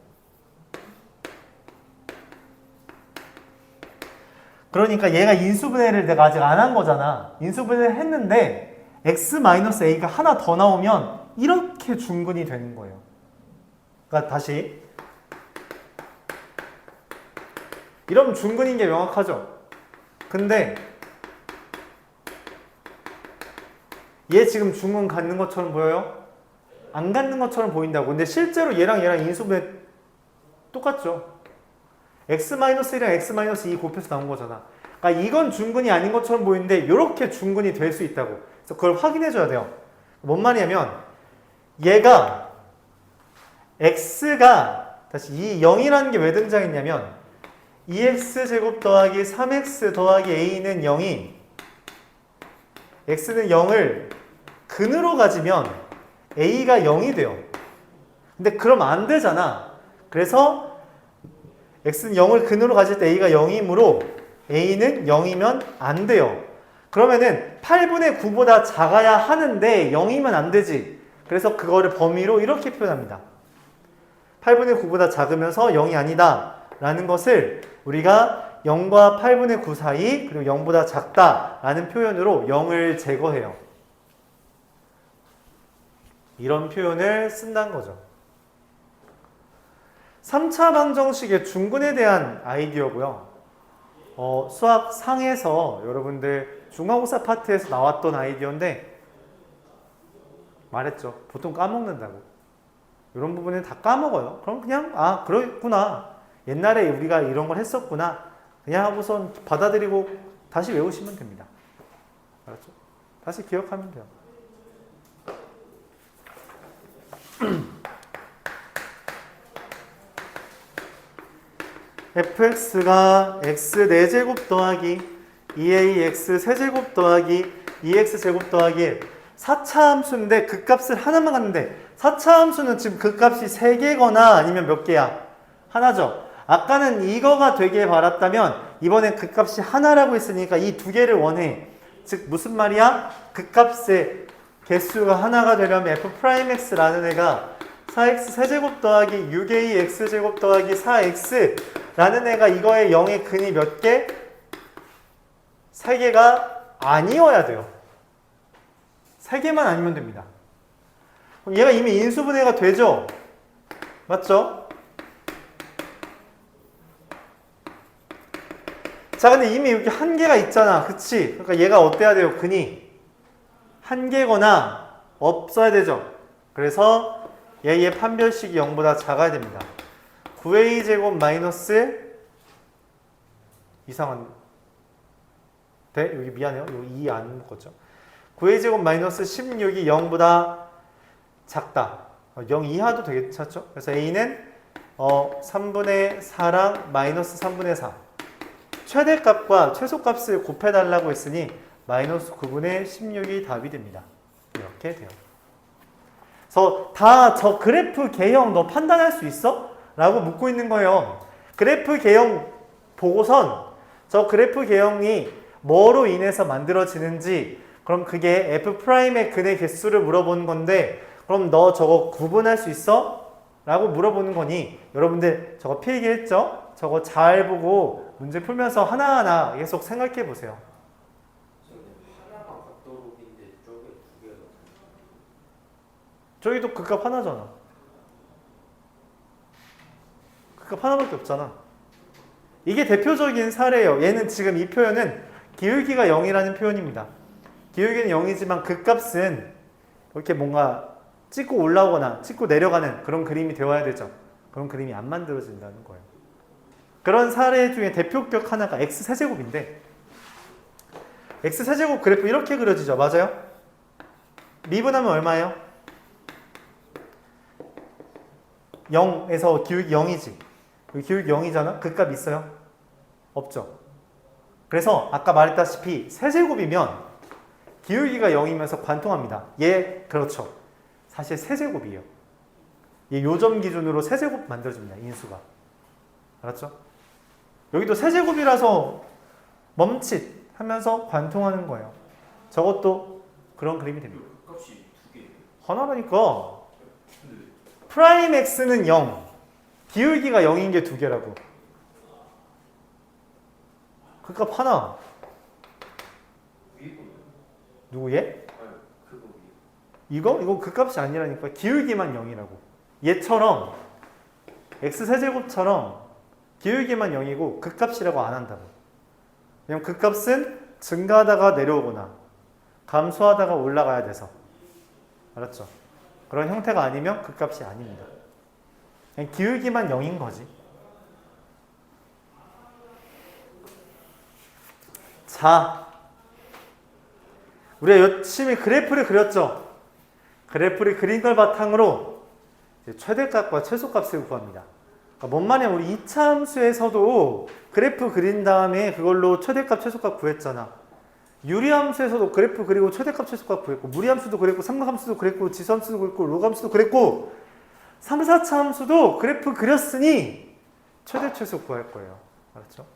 그러니까 얘가 인수분해를 내가 아직 안 한 거잖아. 인수분해를 했는데 x-a가 하나 더 나오면 이렇게 중근이 되는 거예요. 그러니까 다시 이러면 중근인 게 명확하죠. 근데 얘 지금 중근 갖는 것처럼 보여요? 안 갖는 것처럼 보인다고. 근데 실제로 얘랑 인수분해 똑같죠. x-1이랑 x-2 곱해서 나온 거잖아. 그러니까 이건 중근이 아닌 것처럼 보이는데 이렇게 중근이 될 수 있다고. 그래서 그걸 확인해 줘야 돼요. 뭔 말이냐면 얘가 x가 다시 이 0이라는 게 왜 등장했냐면 2x 제곱 더하기 3x 더하기 a는 0이 x는 0을 근으로 가지면 a가 0이 돼요. 근데 그럼 안 되잖아. 그래서 x는 0을 근으로 가질 때 a가 0이므로 a는 0이면 안 돼요. 그러면은 8분의 9보다 작아야 하는데 0이면 안 되지. 그래서 그거를 범위로 이렇게 표현합니다. 8분의 9보다 작으면서 0이 아니다 라는 것을 우리가 0과 8분의 9 사이 그리고 0보다 작다 라는 표현으로 0을 제거해요. 이런 표현을 쓴다는 거죠. 3차 방정식의 중근에 대한 아이디어고요. 수학 상에서 여러분들 중간고사 파트에서 나왔던 아이디어인데 말했죠. 보통 까먹는다고. 이런 부분은 다 까먹어요. 그럼 그냥 그렇구나. 옛날에 우리가 이런 걸 했었구나. 그냥 하고선 받아들이고 다시 외우시면 됩니다. 알았죠? 다시 기억하면 돼요. fx가 x 4제곱 더하기 2ax 세제곱 더하기 2x 제곱 더하기 4차 함수인데 그 값을 하나만 갖는데 4차 함수는 지금 그 값이 3개거나 아니면 몇 개야? 하나죠. 아까는 이거가 되길 바랐다면 이번엔 그 값이 하나라고 했으니까 이 두 개를 원해. 즉 무슨 말이야? 그 값의 개수가 하나가 되려면 f'x라는 애가 4x 세제곱 더하기 6a x제곱 더하기 4x 라는 애가 이거의 0의 근이 몇 개? 3개가 아니어야 돼요. 3개만 아니면 됩니다. 그럼 얘가 이미 인수분해가 되죠? 맞죠? 자, 근데 이미 여기 한 개가 있잖아. 그치? 그러니까 얘가 어때야 돼요? 근이 한 개거나 없어야 되죠. 그래서 얘의 판별식이 0보다 작아야 됩니다. 9a 제곱 마이너스 이상한 여기 미안해요. 여기 2 안 묶었죠. 9a 제곱 마이너스 16이 0보다 작다. 0 이하도 되겠죠? 그래서 a는 3분의 4랑 마이너스 3분의 4. 최대값과 최소값을 곱해달라고 했으니 마이너스 9분의 16이 답이 됩니다. 이렇게 돼요. 그래서 다 저 그래프 개형 너 판단할 수 있어? 라고 묻고 있는 거예요. 그래프 개형 보고선 저 그래프 개형이 뭐로 인해서 만들어지는지, 그럼 그게 F'의 근의 개수를 물어보는 건데, 그럼 너 저거 구분할 수 있어? 라고 물어보는 거니, 여러분들 저거 필기했죠? 저거 잘 보고 문제 풀면서 하나하나 계속 생각해 보세요. 하나가 각도록인데 저게 두 개가 저기도 극값 하나잖아. 극값 하나밖에 없잖아. 이게 대표적인 사례예요. 얘는 지금 이 표현은 기울기가 0이라는 표현입니다. 기울기는 0이지만 극값은 이렇게 뭔가 찍고 올라오거나 찍고 내려가는 그런 그림이 되어야 되죠. 그런 그림이 안 만들어진다는 거예요. 그런 사례 중에 대표격 하나가 x세제곱인데, x세제곱 그래프 이렇게 그려지죠. 맞아요? 미분하면 얼마예요? 0에서 기울기 0이지. 여기 기울기 0이잖아? 극값 있어요? 없죠. 그래서 아까 말했다시피 세제곱이면 기울기가 0이면서 관통합니다. 얘 그렇죠. 사실 세제곱이에요. 얘 요점 기준으로 세제곱 만들어집니다. 인수가. 알았죠? 여기도 세제곱이라서 멈칫하면서 관통하는 거예요. 저것도 그런 그림이 됩니다. 값이 두 개. 하나라니까. 프라임 x는 0, 기울기가 0인 게 두 개라고. 그 값 하나. 누구 얘? 그거 위에. 이거 그 값이 아니라니까. 기울기만 0이라고. 얘처럼 x세제곱처럼 기울기만 0이고 그 값이라고 안 한다고. 왜냐면 그 값은 증가하다가 내려오거나 감소하다가 올라가야 돼서. 알았죠? 그런 형태가 아니면 그 값이 아닙니다. 그냥 기울기만 0인 거지. 자, 우리가 열심히 그래프를 그렸죠. 그래프를 그린 걸 바탕으로 이제 최대값과 최소값을 구합니다. 그러니까 뭔 말이야, 우리 2차 함수에서도 그래프 그린 다음에 그걸로 최대값, 최소값 구했잖아. 유리함수에서도 그래프 그리고 최대값, 최소값 구했고, 무리함수도 그랬고, 삼각함수도 그랬고, 지수함수도 그랬고, 로그함수도 그랬고, 3, 4차 함수도 그래프 그렸으니 최대, 최소 구할 거예요. 알았죠?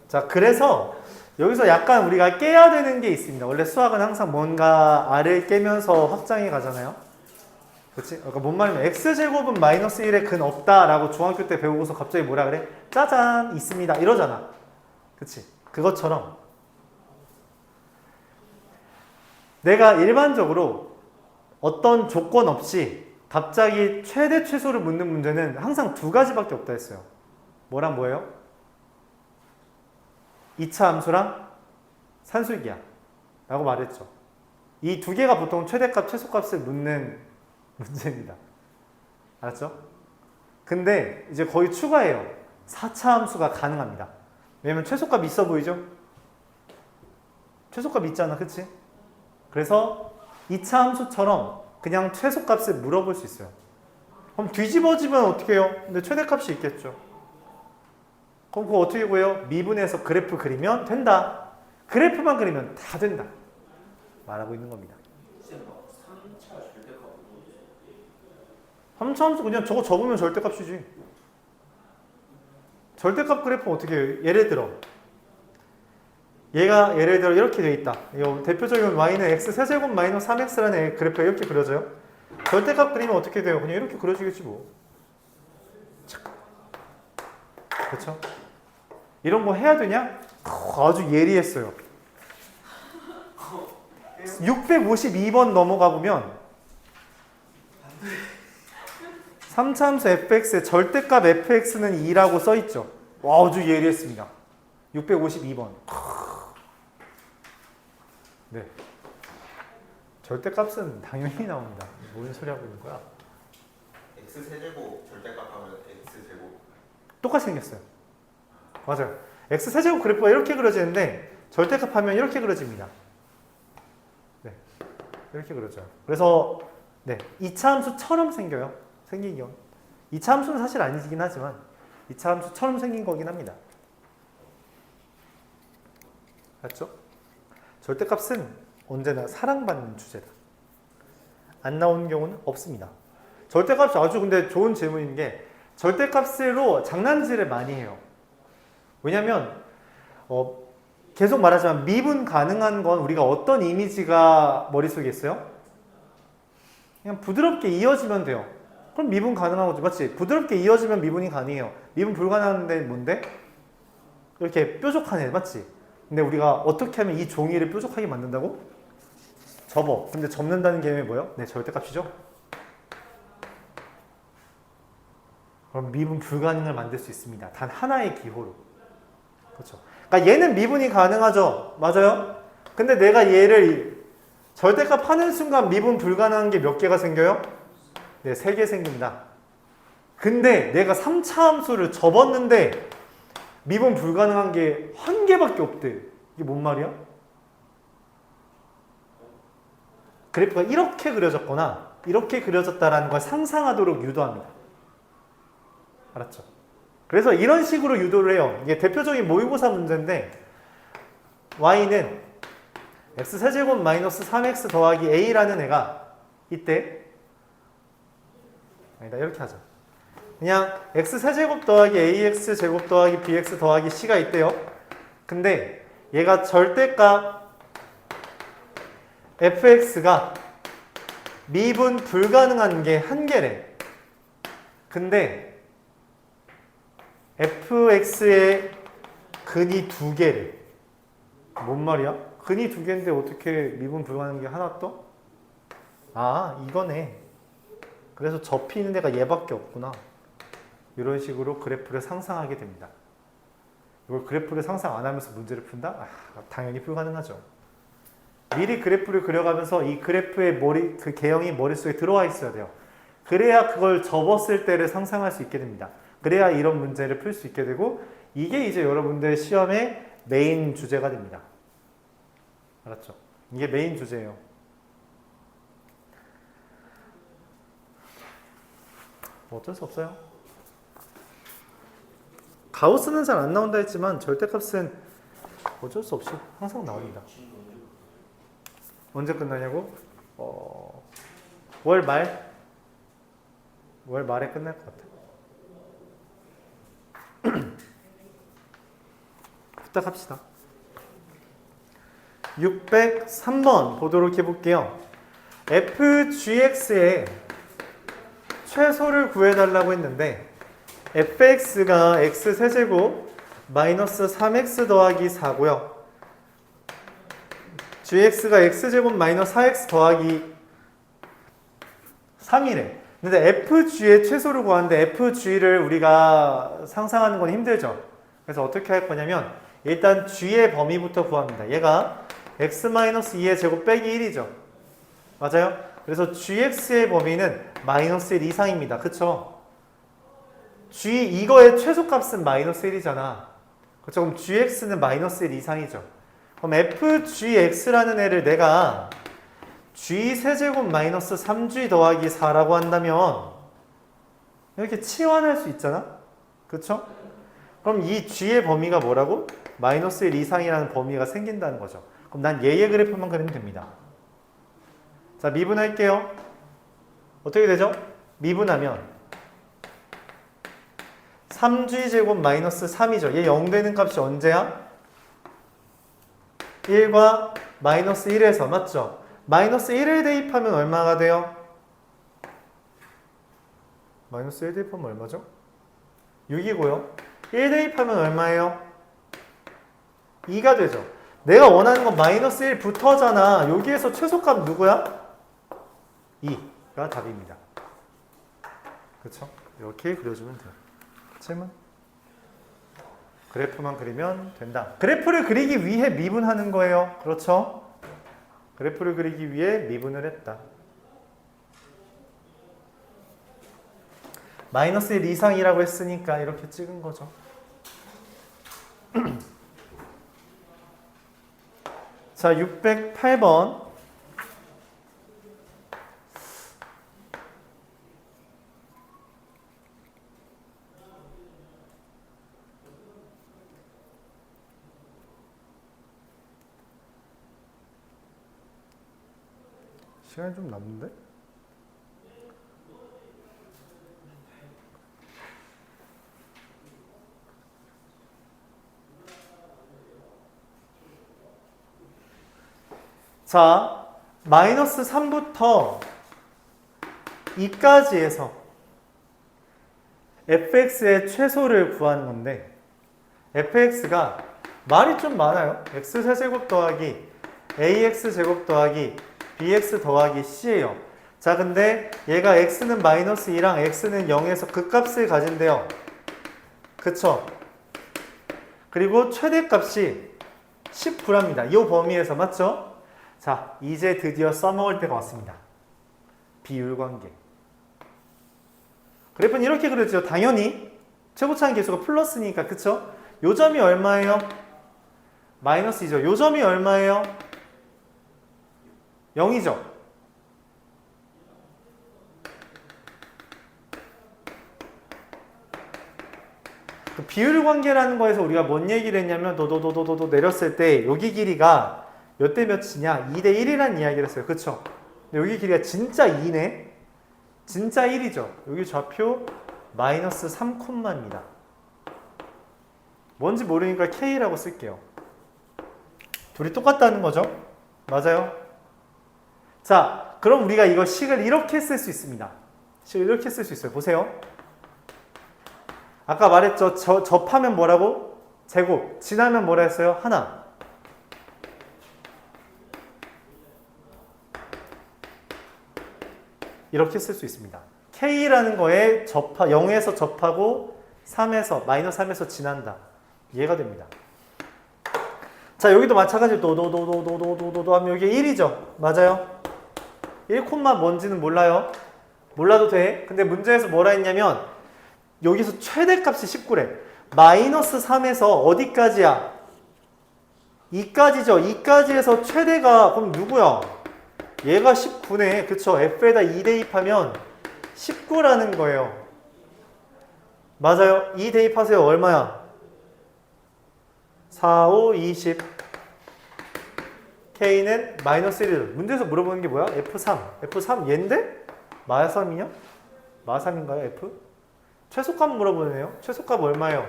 자, 그래서 여기서 약간 우리가 깨야 되는 게 있습니다. 원래 수학은 항상 뭔가 R을 깨면서 확장해 가잖아요. 그렇지? 그러니까 뭔 말이냐면 x제곱은 마이너스 1의 근 없다라고 중학교 때 배우고서 갑자기 뭐라 그래? 짜잔! 있습니다. 이러잖아. 그치? 그것처럼 내가 일반적으로 어떤 조건 없이 갑자기 최대 최소를 묻는 문제는 항상 두 가지밖에 없다 했어요. 뭐랑 뭐예요? 2차 함수랑 산술기야 라고 말했죠. 이 두 개가 보통 최대값, 최소값을 묻는 문제입니다. 알았죠? 근데 이제 거의 추가해요. 4차 함수가 가능합니다. 왜냐면 최소값 있어 보이죠? 최소값 있잖아, 그치? 그래서 2차 함수처럼 그냥 최소값을 물어볼 수 있어요. 그럼 뒤집어지면 어떻게 해요? 근데 최대값이 있겠죠. 그럼 그거 어떻게 구해요? 미분해서 그래프 그리면 된다. 그래프만 그리면 다 된다. 말하고 있는 겁니다. 3차 절대값. 3차 함수 그냥 저거 적으면 절대값이지. 절대값 그래프 어떻게 해요? 예를 들어 얘가 예를 들어 이렇게 돼 있다. 이 대표적인 y는 x 세제곱 마이너스 3x라는 그래프가 이렇게 그려져요. 절대값 그리면 어떻게 돼요? 그냥 이렇게 그려지겠지 뭐. 그렇죠? 이런 거 해야 되냐? 아주 예리했어요. 652번 넘어가 보면 3차함수 fx의 절대값 fx는 2라고 써있죠. 와, 아주 예리했습니다. 652번. 네. 절대값은 당연히 나옵니다. 뭔 소리 하고 있는 거야? x 세제곱 절대값 하면 x 제곱. 똑같이 생겼어요. 맞아요. x 세제곱 그래프가 이렇게 그려지는데 절대값 하면 이렇게 그려집니다. 네. 이렇게 그려져요. 그래서 네, 2차 함수처럼 생겨요. 생긴 경우. 2차 함수는 사실 아니긴 하지만 2차 함수처럼 생긴 거긴 합니다. 맞죠? 절대값은 언제나 사랑받는 주제다. 안 나오는 경우는 없습니다. 절대값이 아주 근데 좋은 질문인 게 절대값으로 장난질을 많이 해요. 왜냐면 계속 말하지만 미분 가능한 건 우리가 어떤 이미지가 머릿속에 있어요? 그냥 부드럽게 이어지면 돼요. 그럼 미분 가능한 거죠. 맞지? 부드럽게 이어지면 미분이 가능해요. 미분 불가능한데 뭔데? 이렇게 뾰족한 애 맞지? 근데 우리가 어떻게 하면 이 종이를 뾰족하게 만든다고? 접어. 근데 접는다는 개념이 뭐예요? 네, 절대값이죠. 그럼 미분 불가능을 만들 수 있습니다. 단 하나의 기호로. 그렇죠. 그러니까 얘는 미분이 가능하죠. 맞아요? 근데 내가 얘를 절대값 하는 순간 미분 불가능한 게 몇 개가 생겨요? 네, 3개 생긴다. 근데 내가 3차 함수를 접었는데 미분 불가능한 게 1개밖에 없대. 이게 뭔 말이야? 그래프가 이렇게 그려졌거나 이렇게 그려졌다라는 걸 상상하도록 유도합니다. 알았죠? 그래서 이런 식으로 유도를 해요. 이게 대표적인 모의고사 문제인데 y는 x세제곱 마이너스 3x 더하기 a라는 애가 이때 아니다 이렇게 하자. 그냥 x세제곱 더하기 ax제곱 더하기 bx 더하기 c가 있대요. 근데 얘가 절대값 fx가 미분 불가능한 게 1개래. 근데 fx의 근이 2개래. 뭔 말이야? 근이 2개인데 어떻게 미분 불가능한 게 하나 떠? 아, 이거네. 그래서 접히는 데가 얘밖에 없구나. 이런 식으로 그래프를 상상하게 됩니다. 이걸 그래프를 상상 안 하면서 문제를 푼다? 아, 당연히 불가능하죠. 미리 그래프를 그려가면서 이 그래프의 그 개형이 머릿속에 들어와 있어야 돼요. 그래야 그걸 접었을 때를 상상할 수 있게 됩니다. 그래야 이런 문제를 풀 수 있게 되고 이게 이제 여러분들 시험의 메인 주제가 됩니다. 알았죠? 이게 메인 주제예요. 어쩔 수 없어요. 가우스는 잘 안 나온다 했지만 절대값은 어쩔 수 없이 항상 나옵니다. 언제 끝나냐고? 월 말에 끝날 것 같아. 부탁합시다. 603번 보도록 해볼게요. fgx의 최소를 구해달라고 했는데 fx가 x세제곱 마이너스 3x 더하기 4고요. gx가 x제곱 마이너스 4x 더하기 3이래. 근데 fg의 최소를 구하는데 fg를 우리가 상상하는 건 힘들죠. 그래서 어떻게 할 거냐면 일단 g의 범위부터 구합니다. 얘가 x-2의 제곱 빼기 1이죠. 맞아요? 그래서 gx의 범위는 마이너스 1 이상입니다. 그쵸? 이거의 최소값은 마이너스 1이잖아. 그쵸? 그럼 gx는 마이너스 1 이상이죠. 그럼 fgx라는 애를 내가 g 세제곱 마이너스 3g 더하기 4라고 한다면 이렇게 치환할 수 있잖아? 그쵸? 그럼 이 g의 범위가 뭐라고? 마이너스 1 이상이라는 범위가 생긴다는 거죠. 그럼 난 얘의 그래프만 그리면 됩니다. 자, 미분할게요. 어떻게 되죠? 미분하면 3g 제곱 마이너스 3이죠. 얘 0 되는 값이 언제야? 1과 마이너스 1에서 맞죠? 마이너스 1을 대입하면 얼마가 돼요? 마이너스 1 대입하면 얼마죠? 6이고요. 1 대입하면 얼마예요? 2가 되죠. 내가 원하는 건 마이너스 1부터잖아. 여기에서 최소값 누구야? 2가 답입니다. 그렇죠? 이렇게 그려주면 돼요. 질문? 그래프만 그리면 된다. 그래프를 그리기 위해 미분하는 거예요. 그렇죠? 그래프를 그리기 위해 미분을 했다. 마이너스 1 이상이라고 했으니까 이렇게 찍은 거죠. 자, 608번. 시간이 좀 남는데? 자, 마이너스 3부터 2까지에서 fx의 최소를 구하는 건데 fx가 말이 좀 많아요. x 세제곱 더하기 ax 제곱 더하기 bx 더하기 c예요. 자, 근데 얘가 x는 마이너스 2랑 x는 0에서 극값을 가진대요. 그쵸? 그리고 최대값이 19랍니다. 이 범위에서 맞죠? 자, 이제 드디어 써먹을 때가 왔습니다. 비율관계. 그래프는 이렇게 그려지죠. 당연히 최고차항 계수가 플러스니까, 그쵸? 요 점이 얼마예요? 마이너스이죠. 요 점이 얼마예요? 0이죠. 그 비율관계라는 거에서 우리가 뭔 얘기를 했냐면 도도도도도 내렸을 때 여기 길이가 몇 대 몇이냐? 2대 1이라는 이야기를 했어요. 그쵸? 근데 여기 길이가 진짜 2네? 진짜 1이죠. 여기 좌표 마이너스 3콤마입니다. 뭔지 모르니까 K라고 쓸게요. 둘이 똑같다는 거죠? 맞아요? 자, 그럼 우리가 이거 식을 이렇게 쓸 수 있습니다. 식을 이렇게 쓸 수 있어요. 보세요. 아까 말했죠? 접하면 뭐라고? 제곱. 지나면 뭐라 했어요? 하나. 이렇게 쓸 수 있습니다. K라는 거에 0에서 접하고 3에서 마이너스 3에서 지난다. 이해가 됩니다. 자, 여기도 마찬가지로 도도도도도도도도 하면 여기 1이죠. 맞아요? 1, 뭔지는 몰라요. 몰라도 돼. 근데 문제에서 뭐라 했냐면 여기서 최대값이 19래. 마이너스 3에서 어디까지야? 2까지죠. 2까지에서 최대가 그럼 누구야? 얘가 19네. 그쵸? F에다 2 대입하면 19라는 거예요. 맞아요? 2 대입하세요. 얼마야? 4, 5, 20. K는 마이너스 1. 문제에서 물어보는 게 뭐야? F3. F3 얘인데? 마3이냐? 마3인가요? F? 최소값 물어보네요. 최소값 얼마예요?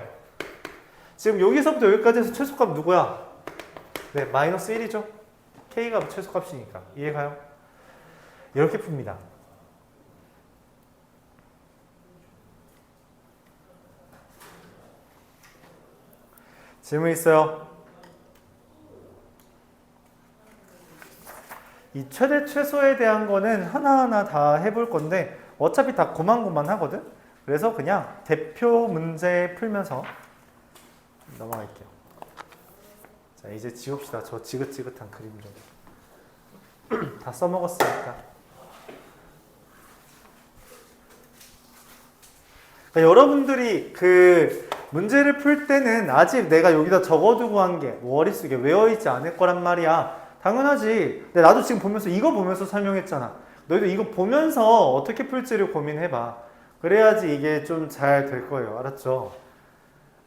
지금 여기서부터 여기까지 해서 최소값 누구야? 네, 마이너스 1이죠. K가 최소값이니까. 이해가요? 이렇게 풉니다. 질문 있어요? 이 최대 최소에 대한 거는 하나하나 다 해볼 건데 어차피 다 고만고만 하거든? 그래서 그냥 대표 문제 풀면서 넘어갈게요. 자, 이제 지웁시다. 저 지긋지긋한 그림 좀. 다 써먹었으니까. 그러니까 여러분들이 그 문제를 풀 때는 아직 내가 여기다 적어두고 한 게 머릿속에 외워있지 않을 거란 말이야. 당연하지. 근데 나도 지금 보면서 이거 보면서 설명했잖아. 너희도 이거 보면서 어떻게 풀지를 고민해봐. 그래야지 이게 좀 잘 될 거예요. 알았죠?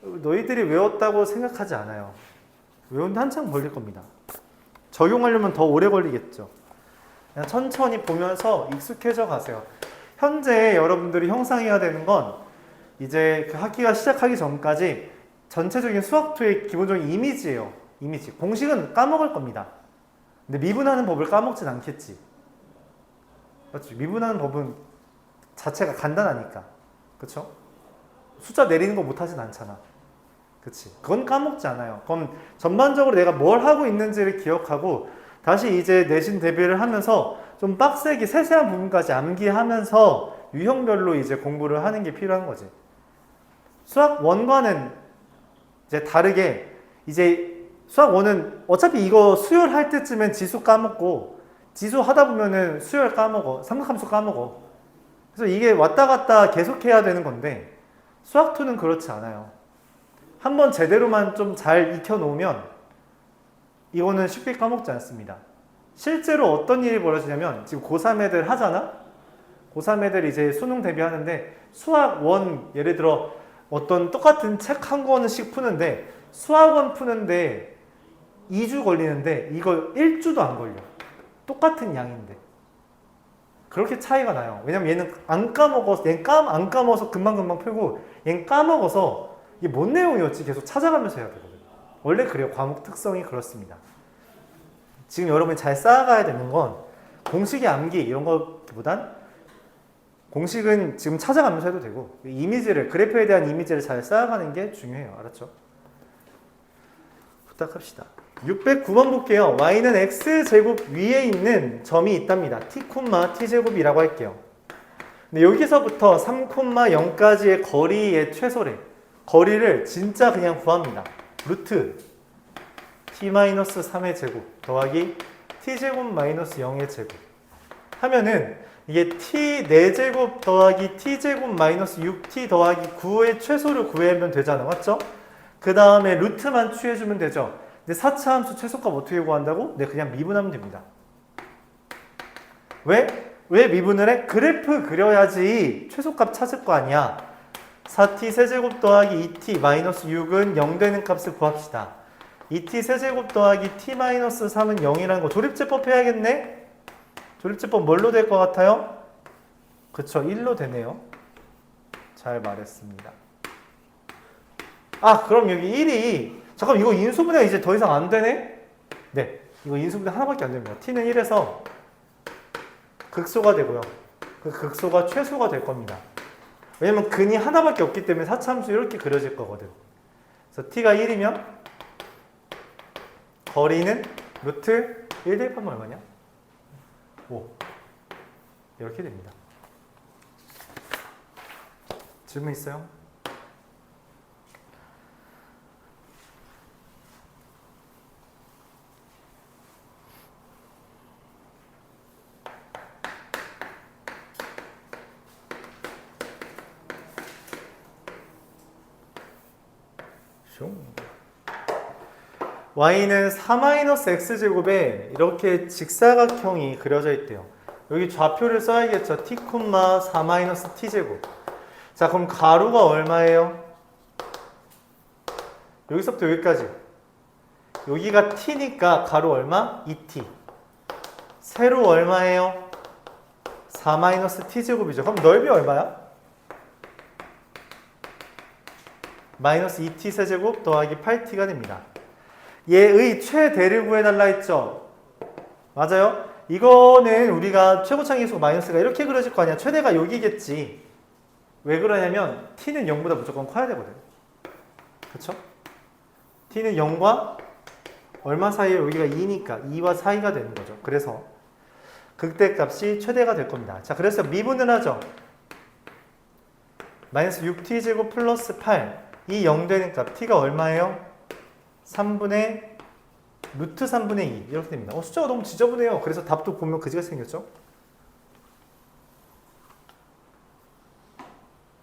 너희들이 외웠다고 생각하지 않아요. 외우는데 한참 걸릴 겁니다. 적용하려면 더 오래 걸리겠죠. 그냥 천천히 보면서 익숙해져 가세요. 현재 여러분들이 형성해야 되는 건 이제 그 학기가 시작하기 전까지 전체적인 수학2의 기본적인 이미지예요. 이미지. 공식은 까먹을 겁니다. 근데 미분하는 법을 까먹진 않겠지. 그렇지? 미분하는 법은 자체가 간단하니까. 그렇죠? 숫자 내리는 거 못하진 않잖아. 그치? 그건 까먹지 않아요. 그럼 전반적으로 내가 뭘 하고 있는지를 기억하고 다시 이제 내신 대비를 하면서 좀 빡세게 세세한 부분까지 암기하면서 유형별로 이제 공부를 하는 게 필요한 거지. 수학 1과는 이제 다르게 이제 수학 1은 어차피 이거 수열할 때쯤엔 지수 까먹고 지수 하다 보면은 수열 까먹어. 삼각함수 까먹어. 그래서 이게 왔다 갔다 계속 해야 되는 건데 수학 2는 그렇지 않아요. 한번 제대로만 좀 잘 익혀놓으면 이거는 쉽게 까먹지 않습니다. 실제로 어떤 일이 벌어지냐면 지금 고3 애들 하잖아? 고3 애들 이제 수능 대비하는데 수학 1 예를 들어 어떤 똑같은 책 한 권씩 푸는데 수학 1 푸는데 2주 걸리는데 이거 1주도 안 걸려. 똑같은 양인데. 그렇게 차이가 나요. 왜냐면 얘는 안 까먹어서, 얘는 안 까먹어서 금방금방 풀고 얘는 까먹어서 이게 뭔 내용이었지 계속 찾아가면서 해야 되거든요. 원래 그래요. 과목 특성이 그렇습니다. 지금 여러분이 잘 쌓아가야 되는 건 공식의 암기 이런 것보단 공식은 지금 찾아가면서 해도 되고 이미지를, 그래프에 대한 이미지를 잘 쌓아가는 게 중요해요. 알았죠? 부탁합시다. 609번 볼게요. y는 x제곱 위에 있는 점이 있답니다. t, t제곱이라고 할게요. 근데 여기서부터 3,0까지의 거리의 최소래. 거리를 진짜 그냥 구합니다. 루트 t-3의 제곱 더하기 t제곱 마이너스 0의 제곱 하면은 이게 t 4제곱 더하기 t제곱 마이너스 6t 더하기 9의 최소를 구하면 되잖아. 맞죠? 그 다음에 루트만 취해주면 되죠. 근데 4차 함수 최소값 어떻게 구한다고? 네, 그냥 미분하면 됩니다. 왜? 왜 미분을 해? 그래프 그려야지 최소값 찾을 거 아니야. 4t 세제곱 더하기 2t 마이너스 6은 0 되는 값을 구합시다. 2t 세제곱 더하기 t 마이너스 3은 0이라는 거 조립제법 해야겠네? 조립제법 뭘로 될 것 같아요? 그쵸, 1로 되네요. 잘 말했습니다. 아, 그럼 여기 1이 잠깐 이거 인수분해 이제 더 이상 안 되네? 네, 이거 인수분해 하나밖에 안 됩니다. t는 1에서 극소가 되고요. 그 극소가 최소가 될 겁니다. 왜냐면 근이 하나밖에 없기 때문에 4차 함수 이렇게 그려질 거거든. 그래서 t가 1이면 거리는 루트 1 대입하면 얼마냐? 5. 이렇게 됩니다. 질문 있어요? y는 4-x제곱에 이렇게 직사각형이 그려져 있대요. 여기 좌표를 써야겠죠. t, 4-t제곱. 자, 그럼 가로가 얼마예요? 여기서부터 여기까지. 여기가 t니까 가로 얼마? 2t. 세로 얼마예요? 4-t제곱이죠. 그럼 넓이 얼마야? 마이너스 2t 세제곱 더하기 8t가 됩니다. 얘의 최대를 구해달라 했죠? 맞아요? 이거는 우리가 최고차항 계수가 마이너스가 이렇게 그려질 거 아니야. 최대가 여기겠지. 왜 그러냐면 t는 0보다 무조건 커야 되거든. 그쵸? t는 0과 얼마 사이에 여기가 2니까 2와 사이가 되는 거죠. 그래서 극대값이 최대가 될 겁니다. 자, 그래서 미분을 하죠. 마이너스 6t제곱 플러스 8. 이 0 되는 값 t가 얼마예요? 3분의 루트 3분의 2 이렇게 됩니다. 숫자가 너무 지저분해요. 그래서 답도 보면 그지같이 생겼죠?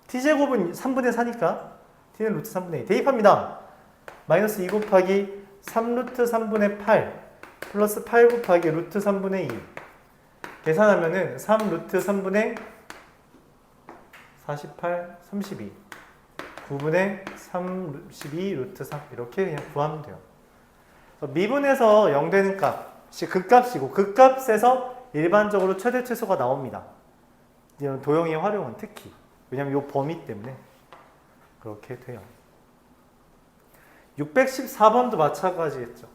t제곱은 3분의 4니까 t는 루트 3분의 2 대입합니다. 마이너스 2 곱하기 3루트 3분의 8 플러스 8 곱하기 루트 3분의 2 계산하면은 3루트 3분의 48, 32 9분의 32 루트 3 이렇게 그냥 구하면 돼요. 미분에서 0 되는 값이 극값이고 극값에서 일반적으로 최대 최소가 나옵니다. 이런 도형의 활용은 특히 왜냐면 이 범위 때문에 그렇게 돼요. 614번도 마찬가지겠죠.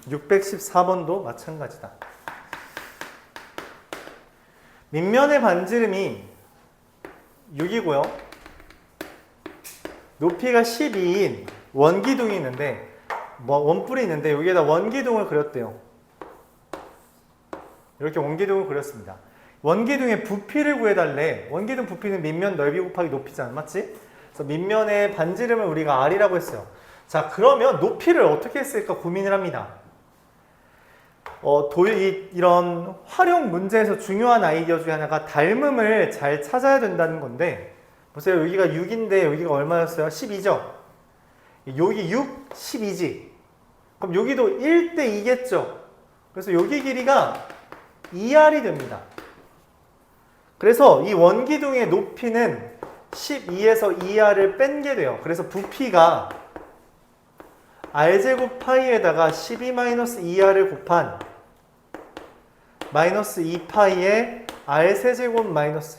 (614번도) 마찬가지다. 밑면의 반지름이 6이고요. 높이가 12인 원기둥이 있는데 원뿔이 있는데 여기에다 원기둥을 그렸대요. 이렇게 원기둥을 그렸습니다. 원기둥의 부피를 구해달래. 원기둥 부피는 밑면 넓이 곱하기 높이잖아, 맞지? 그래서 밑면의 반지름을 우리가 R이라고 했어요. 자, 그러면 높이를 어떻게 했을까 고민을 합니다. 이런 활용 문제에서 중요한 아이디어 중에 하나가 닮음을 잘 찾아야 된다는 건데, 보세요. 여기가 6인데 여기가 얼마였어요? 12죠? 여기 6, 12지. 그럼 여기도 1대 2겠죠? 그래서 여기 길이가 2R이 됩니다. 그래서 이 원기둥의 높이는 12에서 2R을 뺀 게 돼요. 그래서 부피가 R제곱 파이에다가 12-2R을 곱한 마이너스 2파이의 R세제곱 마이너스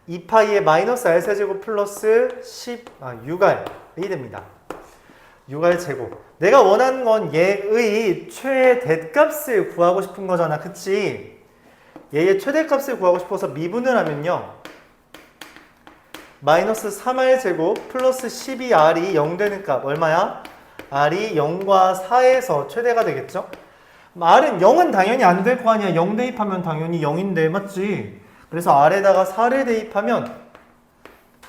2파이의 마이너스 R세제곱 플러스 6R이 됩니다. 6R 제곱. 내가 원하는 건 얘의 최대값을 구하고 싶은 거잖아. 그치? 얘의 최대값을 구하고 싶어서 미분을 하면요. 마이너스 3R 제곱 플러스 12R이 0 되는 값 얼마야? R이 0과 4에서 최대가 되겠죠? R은 0은 당연히 안 될 거 아니야. 0 대입하면 당연히 0인데 맞지? 그래서 R에다가 4를 대입하면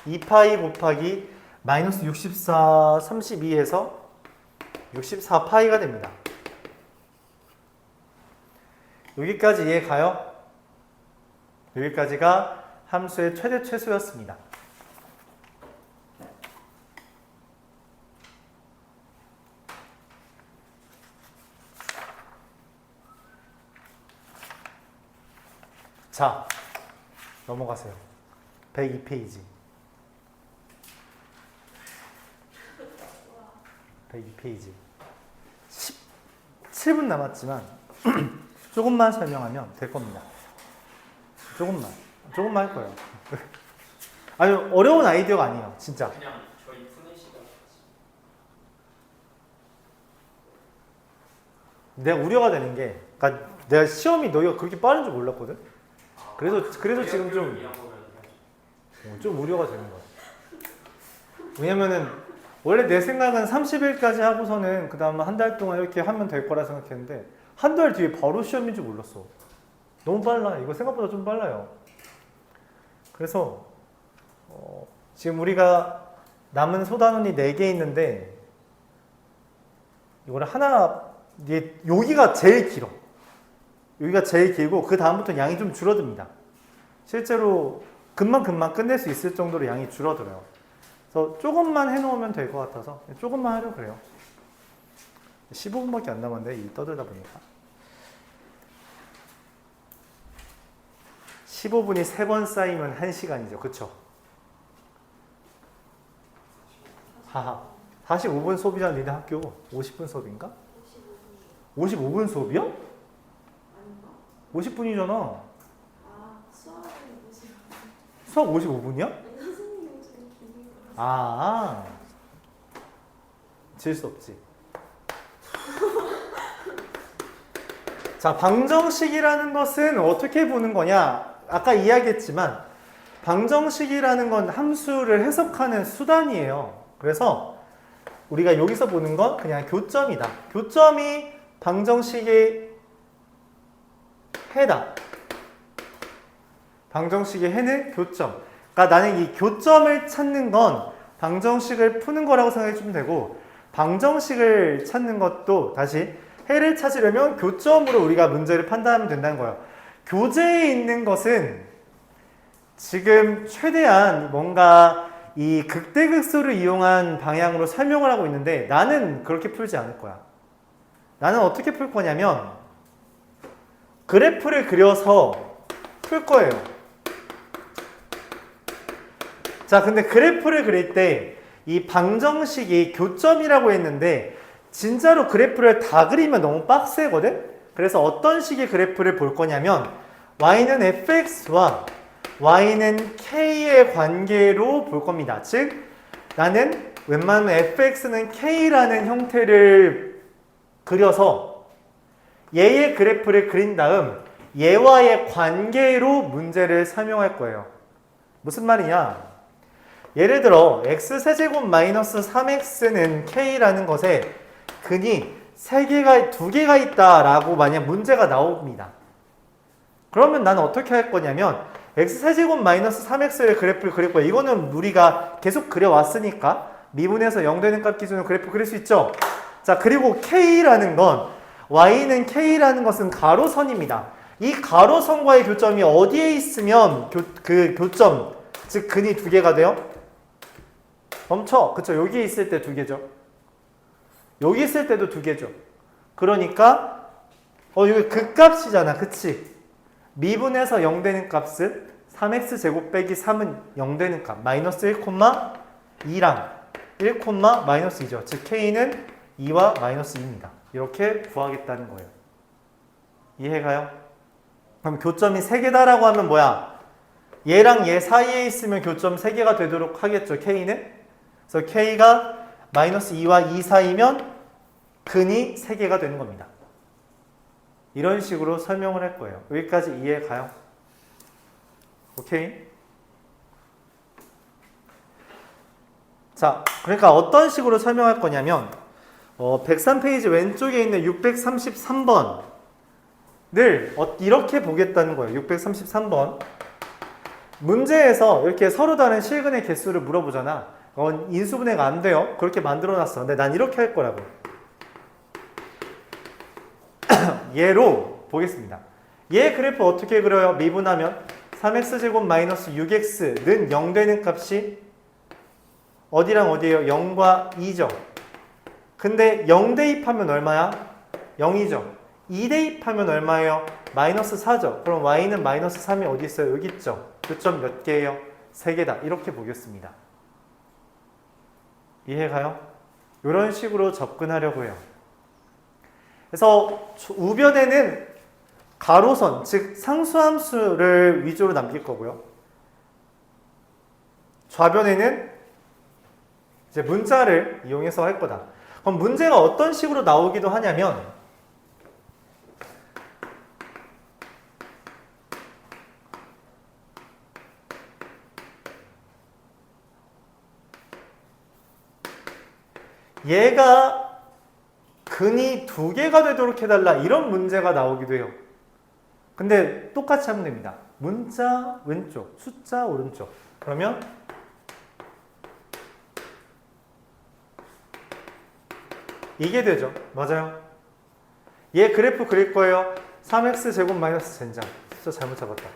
2파이 곱하기 마이너스 64, 32에서 64파이가 됩니다. 여기까지 이해 가요? 여기까지가 함수의 최대 최소였습니다. 자, 넘어가세요. 102페이지. 102페이지. 17분 남았지만 조금만 설명하면 될 겁니다. 조금만 할 거예요. 아니, 어려운 아이디어가 아니에요. 진짜. 그냥 저희 푸는 시간. 내가 우려가 되는 게, 그러니까 내가 시험이 너희가 그렇게 빠른 줄 몰랐거든. 그래서 지금 좀 우려가 되는 거야. 왜냐면은 원래 내 생각은 30일까지 하고서는 그 다음 한 달 동안 이렇게 하면 될 거라 생각했는데 한 달 뒤에 바로 시험인 줄 몰랐어. 너무 빨라. 이거 생각보다 좀 빨라요. 그래서 지금 우리가 남은 소단원이 4개 있는데 이거를 여기가 제일 길어. 여기가 제일 길고 그 다음부터 양이 좀 줄어듭니다. 실제로 금방 끝낼 수 있을 정도로 양이 줄어들어요. 그래서 조금만 해놓으면 될 것 같아서 조금만 하려고 그래요. 15분밖에 안 남았는데 이 떠들다 보니까 15분이 3번 쌓이면 1시간이죠. 그쵸? 하하. 45분 수업이잖아. 니네 학교 50분 수업인가? 55분 수업이야? 50분이잖아. 아, 수업은 50분. 수업 55분이야? 선생님이 좀 기는 거라서. 아, 질 수 없지. 자, 방정식이라는 것은 어떻게 보는 거냐? 아까 이야기했지만 방정식이라는 건 함수를 해석하는 수단이에요. 그래서 우리가 여기서 보는 건 그냥 교점이다. 교점이 방정식의 해다. 방정식의 해는 교점. 그러니까 나는 이 교점을 찾는 건 방정식을 푸는 거라고 생각해 주면 되고, 방정식을 찾는 것도 다시 해를 찾으려면 교점으로 우리가 문제를 판단하면 된다는 거예요. 교재에 있는 것은 지금 최대한 뭔가 이 극대극소를 이용한 방향으로 설명을 하고 있는데 나는 그렇게 풀지 않을 거야. 나는 어떻게 풀 거냐면 그래프를 그려서 풀 거예요. 자, 근데 그래프를 그릴 때 이 방정식이 교점이라고 했는데 진짜로 그래프를 다 그리면 너무 빡세거든? 그래서 어떤 식의 그래프를 볼 거냐면 y는 fx와 y는 k의 관계로 볼 겁니다. 즉 나는 웬만하면 fx는 k라는 형태를 그려서 얘의 그래프를 그린 다음 얘와의 관계로 문제를 설명할 거예요. 무슨 말이냐? 예를 들어 x세제곱 마이너스 3x는 k라는 것에 근이 2개가 있다라고 만약 문제가 나옵니다. 그러면 나는 어떻게 할 거냐면 x세제곱 마이너스 3x의 그래프를 그릴 거예요. 이거는 우리가 계속 그려왔으니까 미분에서 0 되는 값 기준으로 그래프 그릴 수 있죠. 자, 그리고 k라는 건 y는 k라는 것은 가로선입니다. 이 가로선과의 교점이 어디에 있으면 그 교점, 즉 근이 2개가 돼요? 멈춰. 그쵸? 여기 있을 때 2개죠. 여기 있을 때도 2개죠. 그러니까 여기 그 값이잖아. 그치? 미분에서 0 되는 값은 3x제곱 빼기 3은 0 되는 값. 마이너스 1,2랑 1, 마이너스 2죠. 즉 k는 2와 마이너스 2입니다. 이렇게 구하겠다는 거예요. 이해가요? 그럼 교점이 3개다라고 하면 뭐야? 얘랑 얘 사이에 있으면 교점 3개가 되도록 하겠죠. k는? 그래서 k가 마이너스 2와 2 사이면 근이 3개가 되는 겁니다. 이런 식으로 설명을 할 거예요. 여기까지 이해가요? 오케이? 자, 그러니까 어떤 식으로 설명할 거냐면 103페이지 왼쪽에 있는 633번을 이렇게 보겠다는 거예요. 633번. 문제에서 이렇게 서로 다른 실근의 개수를 물어보잖아. 인수분해가 안 돼요. 그렇게 만들어놨어. 근데 난 이렇게 할 거라고. 얘로 보겠습니다. 얘 그래프 어떻게 그려요? 미분하면 3x제곱 마이너스 6x는 0 되는 값이 어디랑 어디예요? 0과 2죠. 근데 0 대입하면 얼마야? 0이죠. 2 대입하면 얼마예요? 마이너스 4죠. 그럼 y는 마이너스 3이 어디 있어요? 여기 있죠. 교점 몇 개예요? 3개다. 이렇게 보겠습니다. 이해가요? 이런 식으로 접근하려고 해요. 그래서 우변에는 가로선, 즉 상수함수를 위주로 남길 거고요. 좌변에는 이제 문자를 이용해서 할 거다. 그럼 문제가 어떤 식으로 나오기도 하냐면 얘가 근이 2개가 되도록 해달라 이런 문제가 나오기도 해요. 근데 똑같이 하면 됩니다. 문자 왼쪽, 숫자 오른쪽. 그러면 이게 되죠. 맞아요. 얘 그래프 그릴 거예요. 3x제곱 마이너스 젠장. 숫자 잘못 잡았다.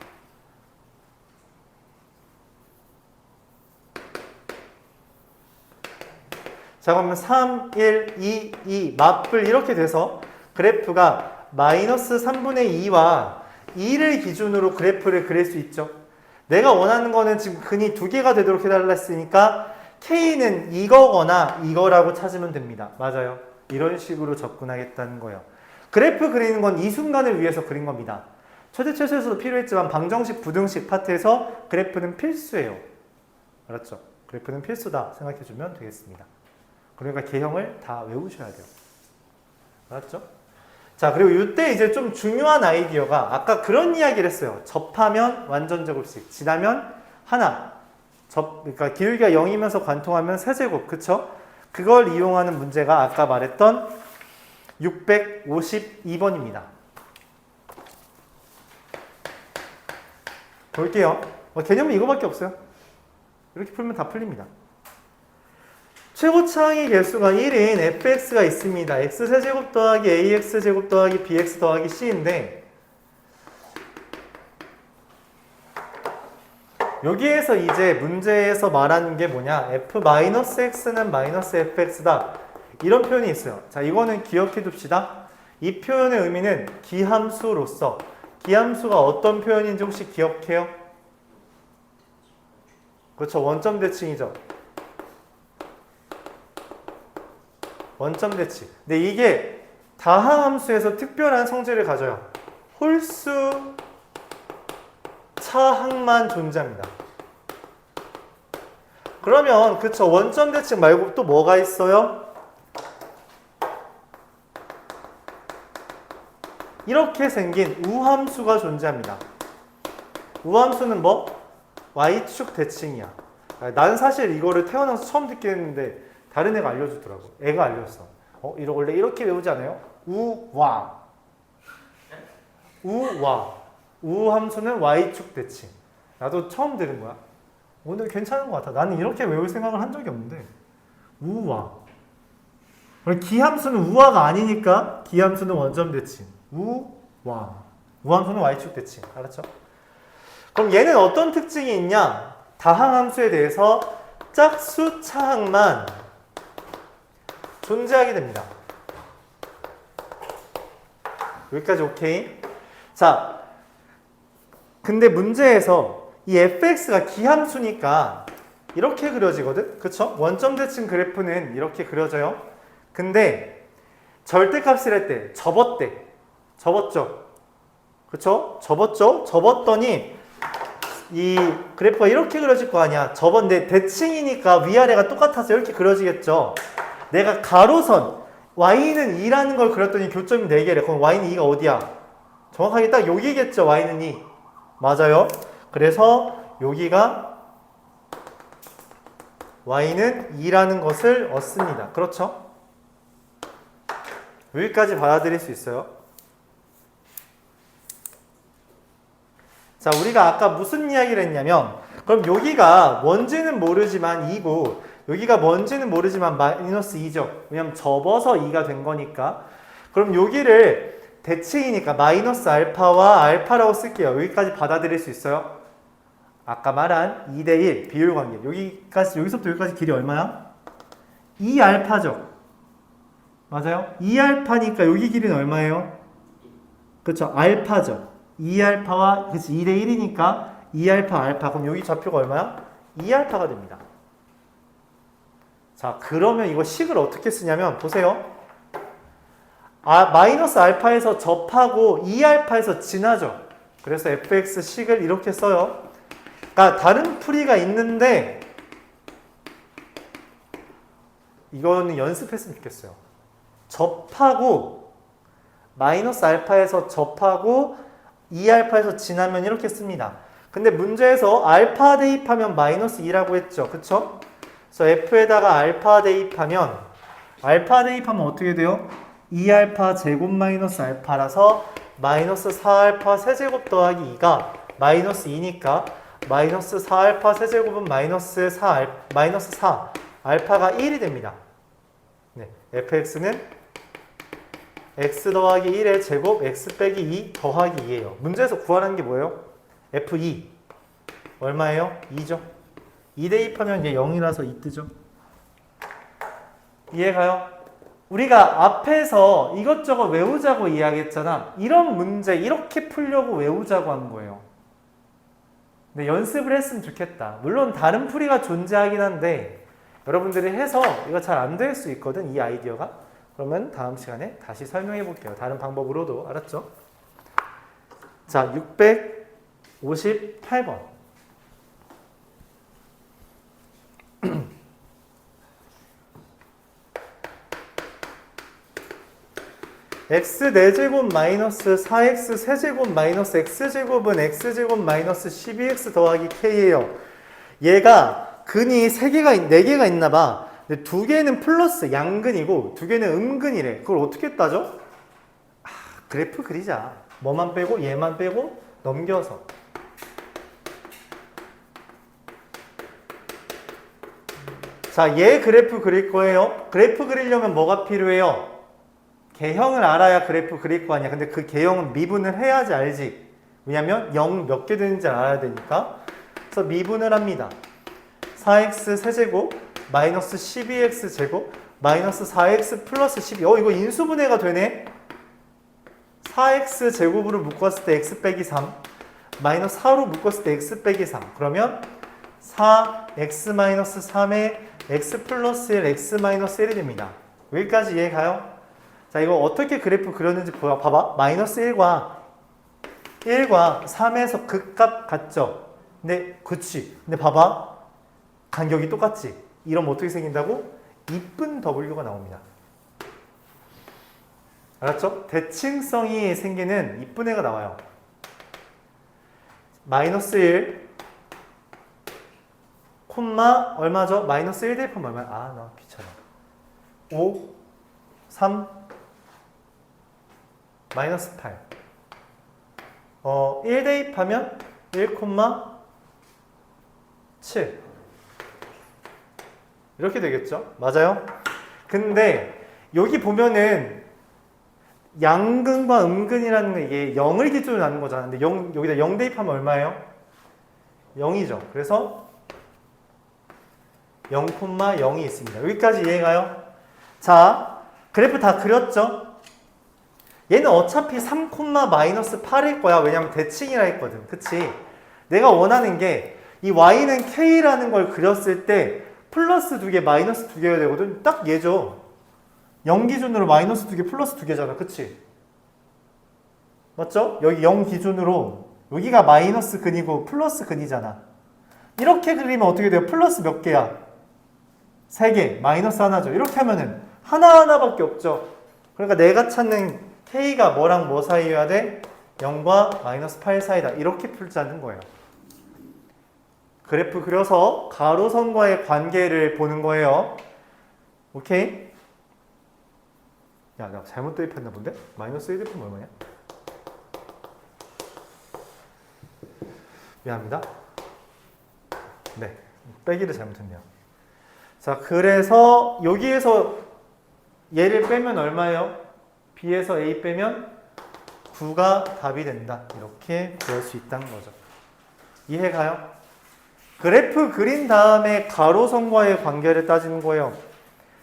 자, 그러면 3, 1, 2, 2 맞불 이렇게 돼서 그래프가 마이너스 3분의 2와 2를 기준으로 그래프를 그릴 수 있죠. 내가 원하는 거는 지금 근이 2개가 되도록 해달라 했으니까 K는 이거거나 이거라고 찾으면 됩니다. 맞아요. 이런 식으로 접근하겠다는 거예요. 그래프 그리는 건 이 순간을 위해서 그린 겁니다. 최대 최소에서도 필요했지만 방정식, 부등식 파트에서 그래프는 필수예요. 알았죠? 그래프는 필수다 생각해주면 되겠습니다. 그러니까 개형을 다 외우셔야 돼요. 알았죠? 자, 그리고 이때 이제 좀 중요한 아이디어가 아까 그런 이야기를 했어요. 접하면 완전 제곱식, 지나면 하나. 그러니까 기울기가 0이면서 관통하면 세제곱, 그쵸? 그걸 이용하는 문제가 아까 말했던 652번입니다. 볼게요. 개념은 이거밖에 없어요. 이렇게 풀면 다 풀립니다. 최고차항의 개수가 1인 fx가 있습니다. x세제곱 더하기 ax제곱 더하기 bx 더하기 c인데 여기에서 이제 문제에서 말하는 게 뭐냐, f-x는 마이너스 fx다 이런 표현이 있어요. 자, 이거는 기억해 둡시다. 이 표현의 의미는 기함수로서, 기함수가 어떤 표현인지 혹시 기억해요? 그렇죠, 원점 대칭이죠. 원점 대칭. 근데 이게 다항함수에서 특별한 성질을 가져요. 홀수 차항만 존재합니다. 그러면 그쵸, 원점 대칭 말고 또 뭐가 있어요? 이렇게 생긴 우함수가 존재합니다. 우함수는 뭐? y축 대칭이야. 난 사실 이거를 태어나서 처음 듣겠는데 다른 애가 알려주더라고. 애가 알려줬어. 이거 원래 이렇게 외우지 않아요? 우와. 우와. 우함수는 y축 대칭. 나도 처음 들은 거야. 오늘 괜찮은 것 같아. 나는 이렇게 외울 생각을 한 적이 없는데. 우와. 기함수는 우화가 아니니까 기함수는 원점 대칭. 우와. 우함수는 y축 대칭. 알았죠? 그럼 얘는 어떤 특징이 있냐? 다항함수에 대해서 짝수 차항만 존재하게 됩니다. 여기까지 오케이? 자, 근데 문제에서 이 fx가 기함수니까 이렇게 그려지거든? 그쵸? 원점 대칭 그래프는 이렇게 그려져요. 근데 절대값을 할 때 접었대. 접었죠? 그쵸? 접었죠? 접었더니 이 그래프가 이렇게 그려질 거 아니야. 접었는데 대칭이니까 위아래가 똑같아서 이렇게 그려지겠죠. 내가 가로선 y는 2라는 걸 그렸더니 교점이 4개래. 그럼 y는 2가 어디야? 정확하게 딱 여기겠죠. y는 2. 맞아요. 그래서 여기가 y는 2라는 것을 얻습니다. 그렇죠? 여기까지 받아들일 수 있어요. 자, 우리가 아까 무슨 이야기를 했냐면, 그럼 여기가 뭔지는 모르지만 2고 여기가 뭔지는 모르지만 마이너스 2죠. 왜냐면 접어서 2가 된 거니까. 그럼 여기를 대칭이니까 마이너스 알파와 알파라고 쓸게요. 여기까지 받아들일 수 있어요? 아까 말한 2대1 비율 관계. 여기서부터 여기까지 길이 얼마야? 2알파죠. 맞아요? 2알파니까 여기 길이는 얼마예요? 그렇죠. 알파죠. 2알파와 그치 2대1이니까 2알파 알파. 그럼 여기 좌표가 얼마야? 2알파가 됩니다. 자, 그러면 이거 식을 어떻게 쓰냐면 보세요. 마이너스 알파에서 접하고 2알파에서 지나죠. 그래서 fx 식을 이렇게 써요. 그러니까 다른 풀이가 있는데 이거는 연습했으면 좋겠어요. 접하고 마이너스 알파에서 접하고 2알파에서 지나면 이렇게 씁니다. 근데 문제에서 알파 대입하면 마이너스 2라고 했죠. 그쵸? 그래서 f에다가 알파 대입하면 어떻게 돼요? 2알파 제곱 마이너스 알파라서 마이너스 4알파 세제곱 더하기 2가 마이너스 2니까 마이너스 4알파 세제곱은 마이너스 4 알파가 1이 됩니다. 네, fx는 x 더하기 1의 제곱 x 빼기 2 더하기 2예요. 문제에서 구하라는 게 뭐예요? f2 얼마예요? 2죠. 2 대입하면 얘 0이라서 2 뜨죠. 이해가요? 우리가 앞에서 이것저것 외우자고 이야기했잖아. 이런 문제 이렇게 풀려고 외우자고 한 거예요. 근데 연습을 했으면 좋겠다. 물론 다른 풀이가 존재하긴 한데 여러분들이 해서 이거 잘 안 될 수 있거든, 이 아이디어가. 그러면 다음 시간에 다시 설명해 볼게요. 다른 방법으로도. 알았죠? 자, 658번. x 4제곱 마이너스 4x 세제곱 마이너스 x제곱은 x제곱 마이너스 12x 더하기 k예요. 얘가 근이 4개가 있나 봐. 근데 2개는 플러스 양근이고 2개는 음근이래. 그걸 어떻게 따져? 그래프 그리자. 뭐만 빼고 얘만 빼고 넘겨서. 자, 얘 그래프 그릴 거예요. 그래프 그리려면 뭐가 필요해요? 개형을 알아야 그래프 그릴 거 아니야. 근데 그 개형은 미분을 해야지 알지. 왜냐면 0 몇 개 되는지 알아야 되니까. 그래서 미분을 합니다. 4x 세제곱 마이너스 12x 제곱 마이너스 4x 플러스 12. 이거 인수분해가 되네. 4x 제곱으로 묶었을 때 x 빼기 3 마이너스 4로 묶었을 때 x 빼기 3. 그러면 4x 마이너스 3에 x 플러스 1 x 마이너스 1이 됩니다. 여기까지 이해 가요? 자, 이거 어떻게 그래프 그렸는지 봐봐. 마이너스 1과 3에서 극값 같죠? 근데 그치. 근데 봐봐. 간격이 똑같지? 이러면 어떻게 생긴다고? 이쁜 W가 나옵니다. 알았죠? 대칭성이 생기는 이쁜 애가 나와요. 마이너스 1 콤마 얼마죠? 마이너스 1 대입하면 얼마야? 아, 나 귀찮아. 5 3 마이너스 8 1 대입하면 1 콤마 7 이렇게 되겠죠? 맞아요? 근데 여기 보면은 양근과 음근이라는 게 이게 0을 기준으로 하는 거잖아. 근데 여기다 0 대입하면 얼마예요? 0이죠. 그래서 0,0이 있습니다. 여기까지 이해가요? 자, 그래프 다 그렸죠? 얘는 어차피 3, 마이너스 8일 거야. 왜냐면 대칭이라 했거든. 그치? 내가 원하는 게 이 y는 k라는 걸 그렸을 때 플러스 2개, 마이너스 2개가 되거든. 딱 얘죠. 0 기준으로 마이너스 2개, 플러스 2개잖아. 그치? 맞죠? 여기 0 기준으로 여기가 마이너스 근이고 플러스 근이잖아. 이렇게 그리면 어떻게 돼요? 플러스 몇 개야? 3개, 마이너스 하나죠. 이렇게 하면은 하나밖에 없죠. 그러니까 내가 찾는 k가 뭐랑 뭐 사이여야 돼? 0과 마이너스 8 사이다. 이렇게 풀자는 거예요. 그래프 그려서 가로선과의 관계를 보는 거예요. 오케이? 야, 나 잘못 대입했나 본데? 마이너스 1 대입하면 얼마냐? 미안합니다. 네, 빼기를 잘못했네요. 자, 그래서 여기에서 얘를 빼면 얼마예요? B에서 A 빼면 9가 답이 된다. 이렇게 구할 수 있다는 거죠. 이해가요? 그래프 그린 다음에 가로선과의 관계를 따지는 거예요.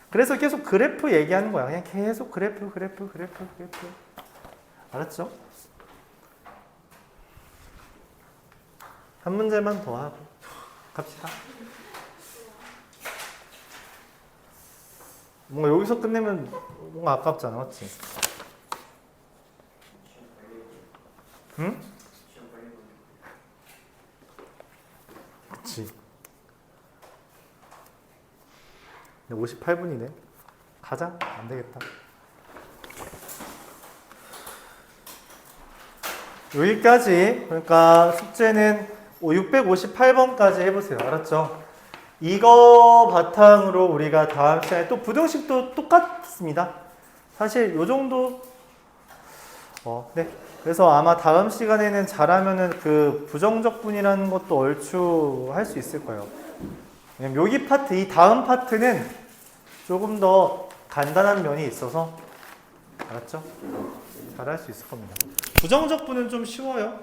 그래서 계속 그래프 얘기하는 거야. 그냥 계속 그래프. 알았죠? 한 문제만 더 하고 갑시다. 뭔가 여기서 끝내면 뭔가 아깝잖아. 맞지? 응? 그치. 58분이네. 가자. 안 되겠다. 여기까지. 그러니까 숙제는 658번까지 해보세요. 알았죠? 이거 바탕으로 우리가 다음 시간에 또 부등식도 똑같습니다. 사실 요 정도. 네. 그래서 아마 다음 시간에는 잘하면은 그 부정적분이라는 것도 얼추 할 수 있을 거예요. 왜냐면 여기 파트, 이 다음 파트는 조금 더 간단한 면이 있어서 알았죠? 잘할 수 있을 겁니다. 부정적분은 좀 쉬워요.